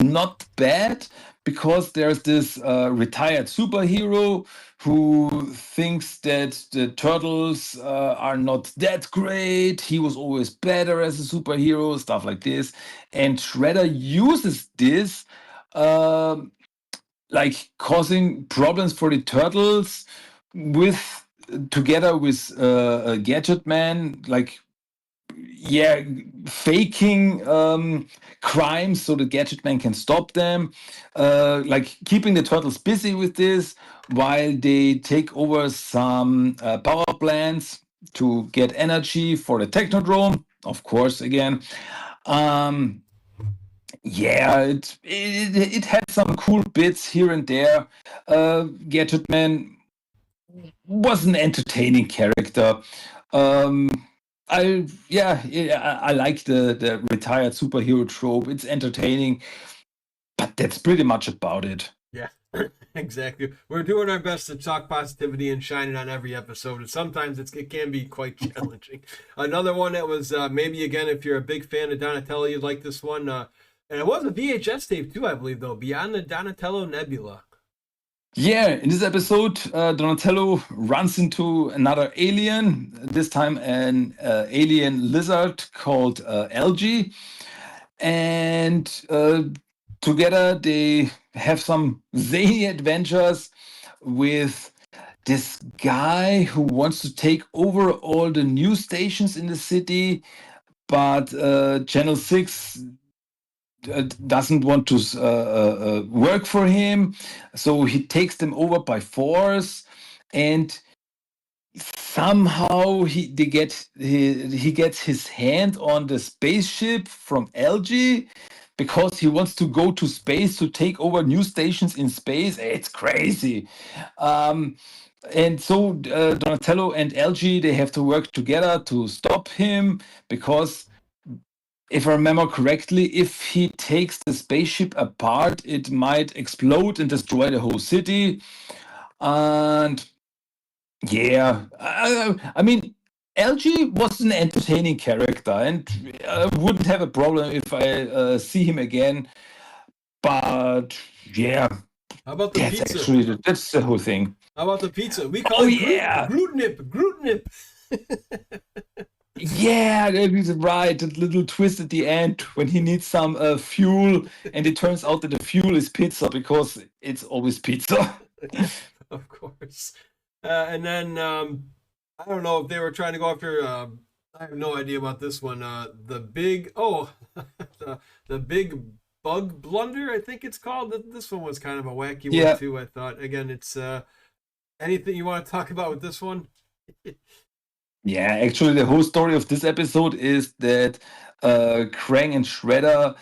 C: not bad because there's this retired superhero who thinks that the turtles are not that great. He was always better as a superhero, stuff like this. And Shredder uses this causing problems for the turtles together with Gadget Man, faking crimes so the Gadget Man can stop them, keeping the turtles busy with this while they take over some power plants to get energy for the Technodrome, of course, again. It had some cool bits here and there. Gadget Man was an entertaining character. Um, I like the retired superhero trope. It's entertaining, but that's pretty much about it.
B: Yeah, exactly. We're doing our best to talk positivity and shine it on every episode, and sometimes it can be quite challenging. Another one that was maybe, again, if you're a big fan of Donatello, you'd like this one. And it was a VHS tape too, I believe, though. Beyond the Donatello Nebula.
C: Yeah, in this episode, Donatello runs into another alien, this time an alien lizard called Algae. And together they have some zany adventures with this guy who wants to take over all the news stations in the city, but Channel 6 doesn't want to work for him, so he takes them over by force, and somehow he gets his hand on the spaceship from Algae because he wants to go to space to take over news stations in space. It's crazy. Um, and so Donatello and Algae, they have to work together to stop him because if I remember correctly, if he takes the spaceship apart, it might explode and destroy the whole city. And yeah, I mean, LG was an entertaining character, and I wouldn't have a problem if I see him again. But yeah,
B: How about the pizza?
C: That's the whole thing.
B: How about the pizza? We call it
C: yeah,
B: Grootnip. Grootnip.
C: yeah, that is right. That little twist at the end when he needs some fuel, and it turns out that the fuel is pizza because it's always pizza.
B: Of course. And then I don't know if they were trying to go after. I have no idea about this one. The big the big bug blunder, I think it's called. This one was kind of a wacky one too. I thought. Again, it's anything you want to talk about with this one?
C: Yeah, actually, the whole story of this episode is that Krang and Shredder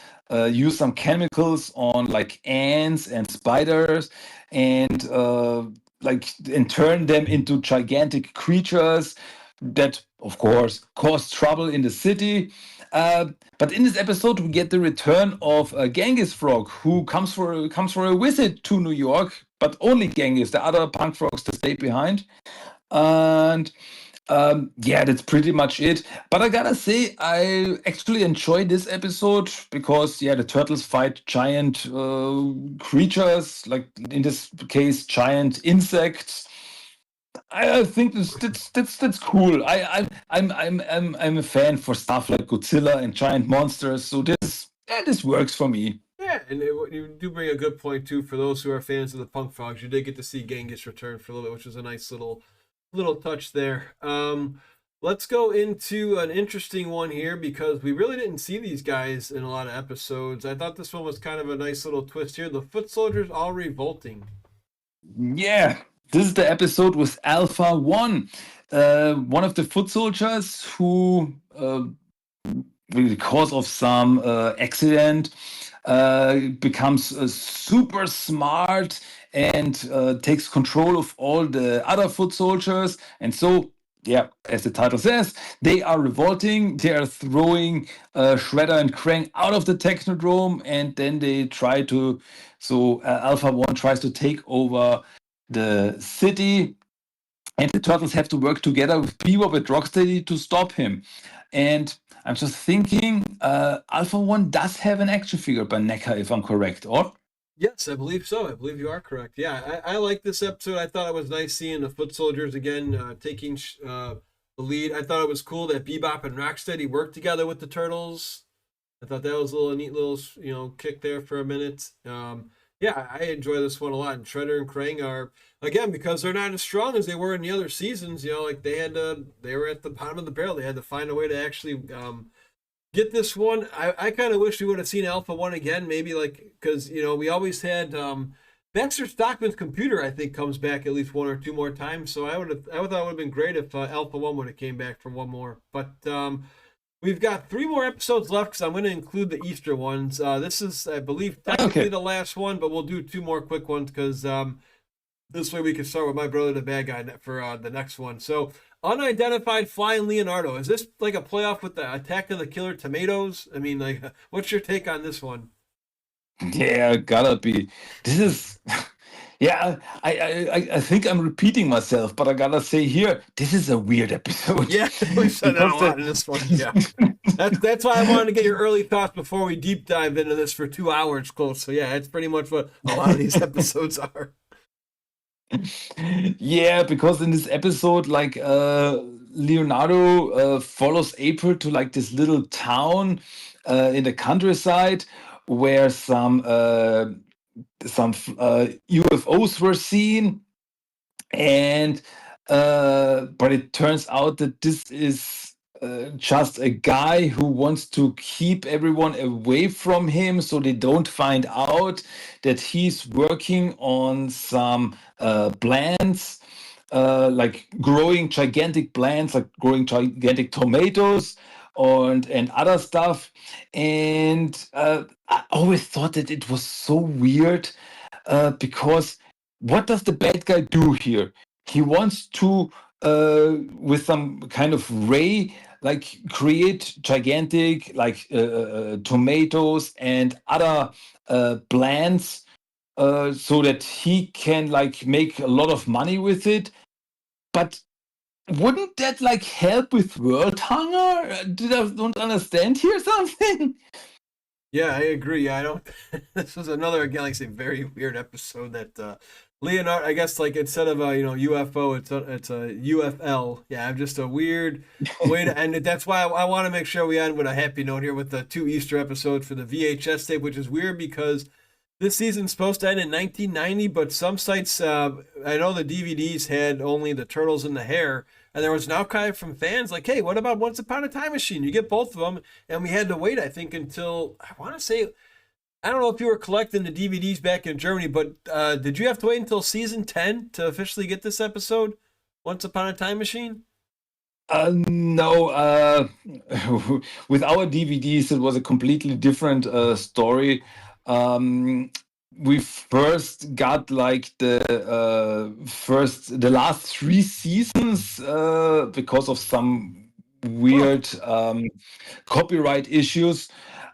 C: use some chemicals on like ants and spiders, and and turn them into gigantic creatures that, of course, cause trouble in the city. But in this episode, we get the return of Genghis Frog, who comes for a visit to New York, but only Genghis. The other punk frogs to stay behind, and yeah, that's pretty much it. But I gotta say, I actually enjoyed this episode because, yeah, the turtles fight giant creatures, like in this case, giant insects. I think that's cool. I'm a fan for stuff like Godzilla and giant monsters, so this works for me.
B: Yeah, and you do bring a good point too. For those who are fans of the Punk Frogs, you did get to see Genghis return for a little bit, which was a nice little touch there. Let's go into an interesting one here because we really didn't see these guys in a lot of episodes. I thought this one was kind of a nice little twist here. The Foot Soldiers all revolting.
C: Yeah, this is the episode with Alpha One, one of the foot soldiers who, because of some accident, becomes super smart and takes control of all the other foot soldiers. And so, yeah, as the title says, they are revolting. They are throwing Shredder and Krang out of the Technodrome, and then they try to. So Alpha One tries to take over the city, and the turtles have to work together with Bebop and Rocksteady to stop him. And I'm just thinking, Alpha One does have an action figure by NECA, if I'm correct, or?
B: Yes, I believe so. I believe you are correct. Yeah, I like this episode. I thought it was nice seeing the Foot Soldiers again taking the lead. I thought it was cool that Bebop and Rocksteady worked together with the Turtles. I thought that was a neat little kick there for a minute. Yeah, I enjoy this one a lot. And Shredder and Krang are, again, because they're not as strong as they were in the other seasons. Like they were at the bottom of the barrel. They had to find a way to actually get this one. I kind of wish we would have seen Alpha One again, maybe because we always had Baxter Stockman's computer. I think comes back at least one or two more times. So I thought it would have been great if Alpha One would have came back for one more. But we've got 3 more episodes left because I'm going to include the Easter ones. This is, I believe, technically the last one, but we'll do 2 more quick ones because This way we can start with my brother, the bad guy, for the next one. So, unidentified flying Leonardo. Is this like a playoff with the Attack of the Killer Tomatoes? I mean, like, what's your take on this one?
C: Yeah, gotta be. This is, yeah. I think I'm repeating myself, but I gotta say here, this is a weird episode
B: Yeah, we said that a
C: because
B: lot in this one. Yeah, that's why I wanted to get your early thoughts before we deep dive into this for 2 hours close. So yeah, that's pretty much what a lot of these episodes are.
C: yeah, because in this episode, like Leonardo follows April to like this little town in the countryside where some UFOs were seen, and but it turns out that this is just a guy who wants to keep everyone away from him so they don't find out that he's working on some plants, like growing gigantic plants, like growing gigantic tomatoes and other stuff. And I always thought that it was so weird because what does the bad guy do here? He wants to, with some kind of ray, like create gigantic, like tomatoes and other plants, so that he can like make a lot of money with it. But wouldn't that like help with world hunger? Did I don't understand here something?
B: Yeah, I agree. Yeah, I don't. This was another, again, like I say, very weird episode that Leonardo. I guess like instead of a UFO, it's a UFL. Yeah, I'm just a weird way to end it. That's why I want to make sure we end with a happy note here with the 2 Easter episodes for the VHS tape, which is weird because this season's supposed to end in 1990, but some sites, I know the DVDs had only the Turtles and the Hare, and there was an outcry from fans like, hey, what about Once Upon a Time Machine? You get both of them. And we had to wait, I think, until, I want to say, I don't know if you were collecting the DVDs back in Germany, but did you have to wait until season 10 to officially get this episode, Once Upon a Time Machine?
C: No, with our DVDs, it was a completely different story. We first got like the last 3 seasons because of some weird copyright issues.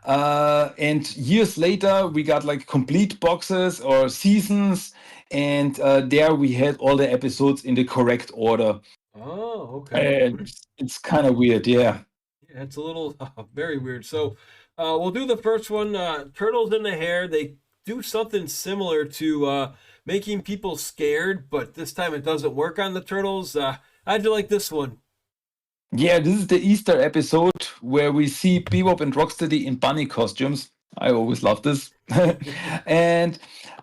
C: And years later, we got like complete boxes or seasons, and there we had all the episodes in the correct order.
B: Oh, okay.
C: And it's kind of weird, yeah.
B: Yeah, it's a little very weird. So we'll do the first one. Turtles in the Hair. They do something similar to making people scared, but this time it doesn't work on the turtles. How'd you like this one?
C: Yeah, this is the Easter episode where we see Bebop and Rocksteady in bunny costumes. I always love this. And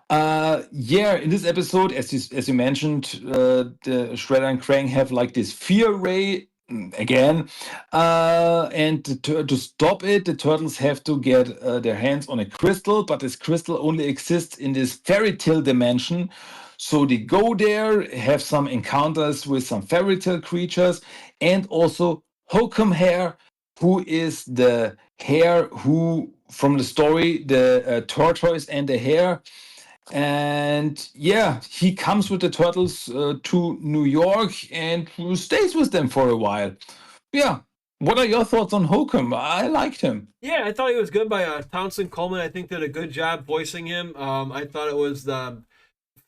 C: yeah, in this episode, as you mentioned, the Shredder and Krang have like this fear ray again, and to stop it, the turtles have to get their hands on a crystal, but this crystal only exists in this fairy tale dimension. So they go there, have some encounters with some fairy tale creatures, and also Hokum Hare, who is the hare who from the story, the tortoise and the hare. And yeah, he comes with the turtles to New York and stays with them for a while. Yeah. What are your thoughts on Hokum? I liked him.
B: Yeah, I thought he was good by Townsend Coleman. I think did a good job voicing him. I thought it was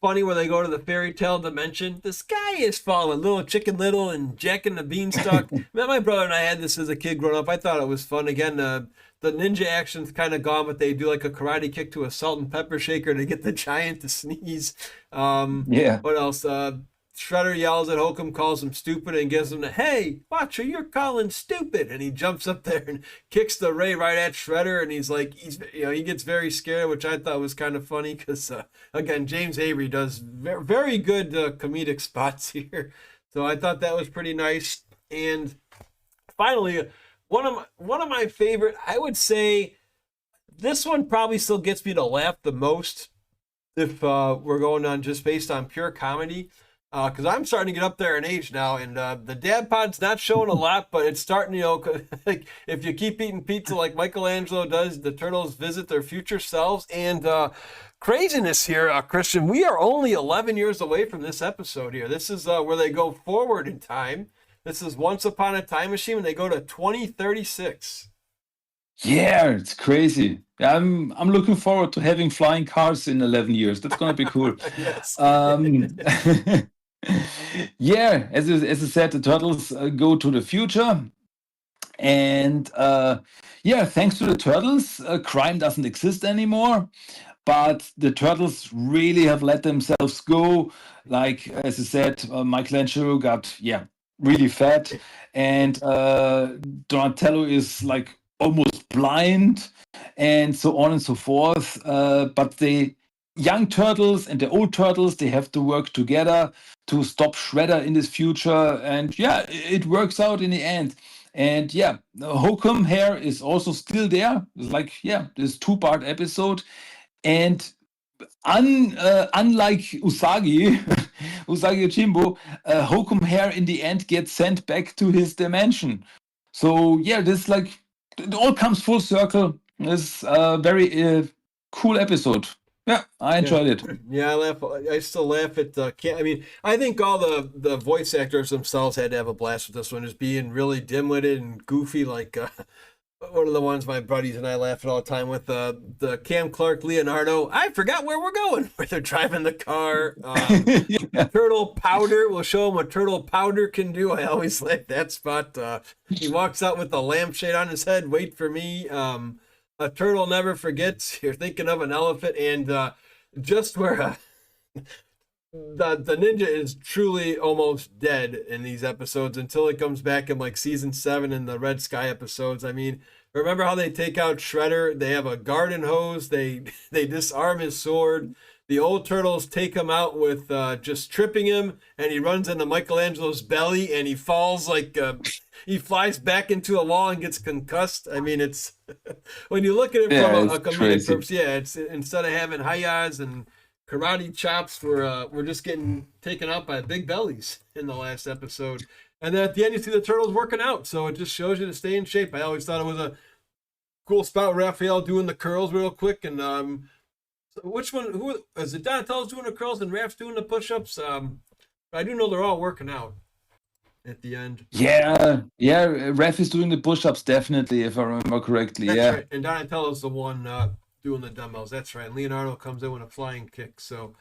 B: funny when they go to the fairy tale dimension. The sky is falling, Little Chicken Little and Jack and the Beanstalk. Man, my brother and I had this as a kid growing up. I thought it was fun. Again, the ninja action's kind of gone, but they do like a karate kick to a salt and pepper shaker to get the giant to sneeze.
C: Yeah.
B: What else? Shredder yells at Hokum, calls him stupid, and gives him the, hey, Watcher, you're calling stupid. And he jumps up there and kicks the ray right at Shredder. And he's like, he gets very scared, which I thought was kind of funny because, again, James Avery does very good comedic spots here. So I thought that was pretty nice. And finally, one of my favorite, I would say this one probably still gets me to laugh the most if we're going on just based on pure comedy. because I'm starting to get up there in age now, and the dad pod's not showing a lot, but it's starting, like if you keep eating pizza like Michelangelo does, the turtles visit their future selves. And craziness here, Christian, we are only 11 years away from this episode here. This is where they go forward in time. This is Once Upon a Time Machine, and they go to 2036.
C: Yeah, it's crazy. I'm looking forward to having flying cars in 11 years. That's gonna be cool.
B: Yes.
C: Yeah, as I said, the turtles go to the future, and yeah, thanks to the turtles, crime doesn't exist anymore. But the turtles really have let themselves go. Like as I said, Michelangelo got really fat, and Donatello is like almost blind, and so on and so forth. But the young turtles and the old turtles, they have to work together to stop Shredder in this future, and yeah, it works out in the end. And yeah, Hokum Hair is also still there. It's like this two-part episode. And unlike Usagi, Usagi Yojimbo, Hokum Hair in the end gets sent back to his dimension. So yeah, this like it all comes full circle. It's a very cool episode. Yeah, I enjoyed it.
B: Yeah, I laugh. I still laugh at. I mean, I think all the voice actors themselves had to have a blast with this one, just being really dim-witted and goofy. Like one of the ones my buddies and I laugh at all the time with the Cam Clark Leonardo. I forgot where we're going. Where they're driving the car. Turtle Powder. We'll show them what Turtle Powder can do. I always like that spot. He walks out with a lampshade on his head. Wait for me. A turtle never forgets. You're thinking of an elephant, and just where the ninja is truly almost dead in these episodes until it comes back in like season 7 in the Red Sky episodes. I mean, remember how they take out Shredder? They have a garden hose. They disarm his sword. The old turtles take him out with just tripping him, and he runs into Michelangelo's belly, and he falls like he flies back into a wall and gets concussed. I mean, it's when you look at it from a comedic purpose, it's instead of having hayas and karate chops, we're just getting taken out by big bellies in the last episode. And then at the end, you see the turtles working out, so it just shows you to stay in shape. I always thought it was a cool spot, Raphael doing the curls real quick, and which one? Who is it? Donatello's doing the curls and Raph's doing the push-ups. I do know they're all working out at the end.
C: Yeah. Raph is doing the push-ups definitely, if I remember correctly.
B: That's right. And Donatello's the one doing the dumbbells. That's right. And Leonardo comes in with a flying kick. So,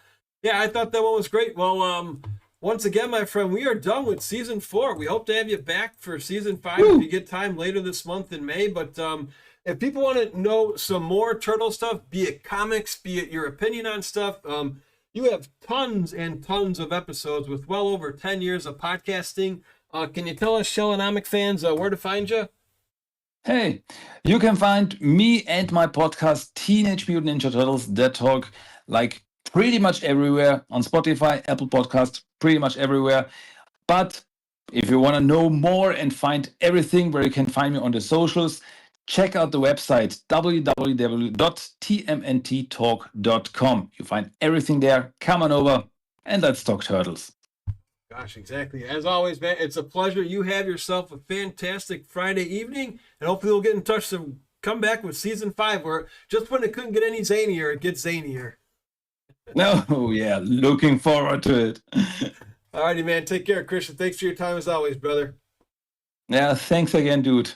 B: yeah, I thought that one was great. Well, once again, my friend, we are done with season 4. We hope to have you back for season 5 if you get time later this month in May. But if people want to know some more turtle stuff, be it comics, be it your opinion on stuff, you have tons and tons of episodes with well over 10 years of podcasting. Can you tell us Shellonomic fans where to find you?
C: Hey, you can find me and my podcast, Teenage Mutant Ninja Turtles, That Talk, like pretty much everywhere on Spotify, Apple Podcasts, pretty much everywhere. But if you want to know more and find everything where you can find me on the socials, check out the website www.tmnttalk.com. You find everything there. Come on over and let's talk turtles.
B: Gosh, exactly. As always, man, it's a pleasure. You have yourself a fantastic Friday evening, and hopefully we'll get in touch to come back with season 5, where just when it couldn't get any zanier, it gets zanier.
C: Oh, yeah. Looking forward to it.
B: All righty, man. Take care, Christian. Thanks for your time as always, brother.
C: Yeah, thanks again, dude.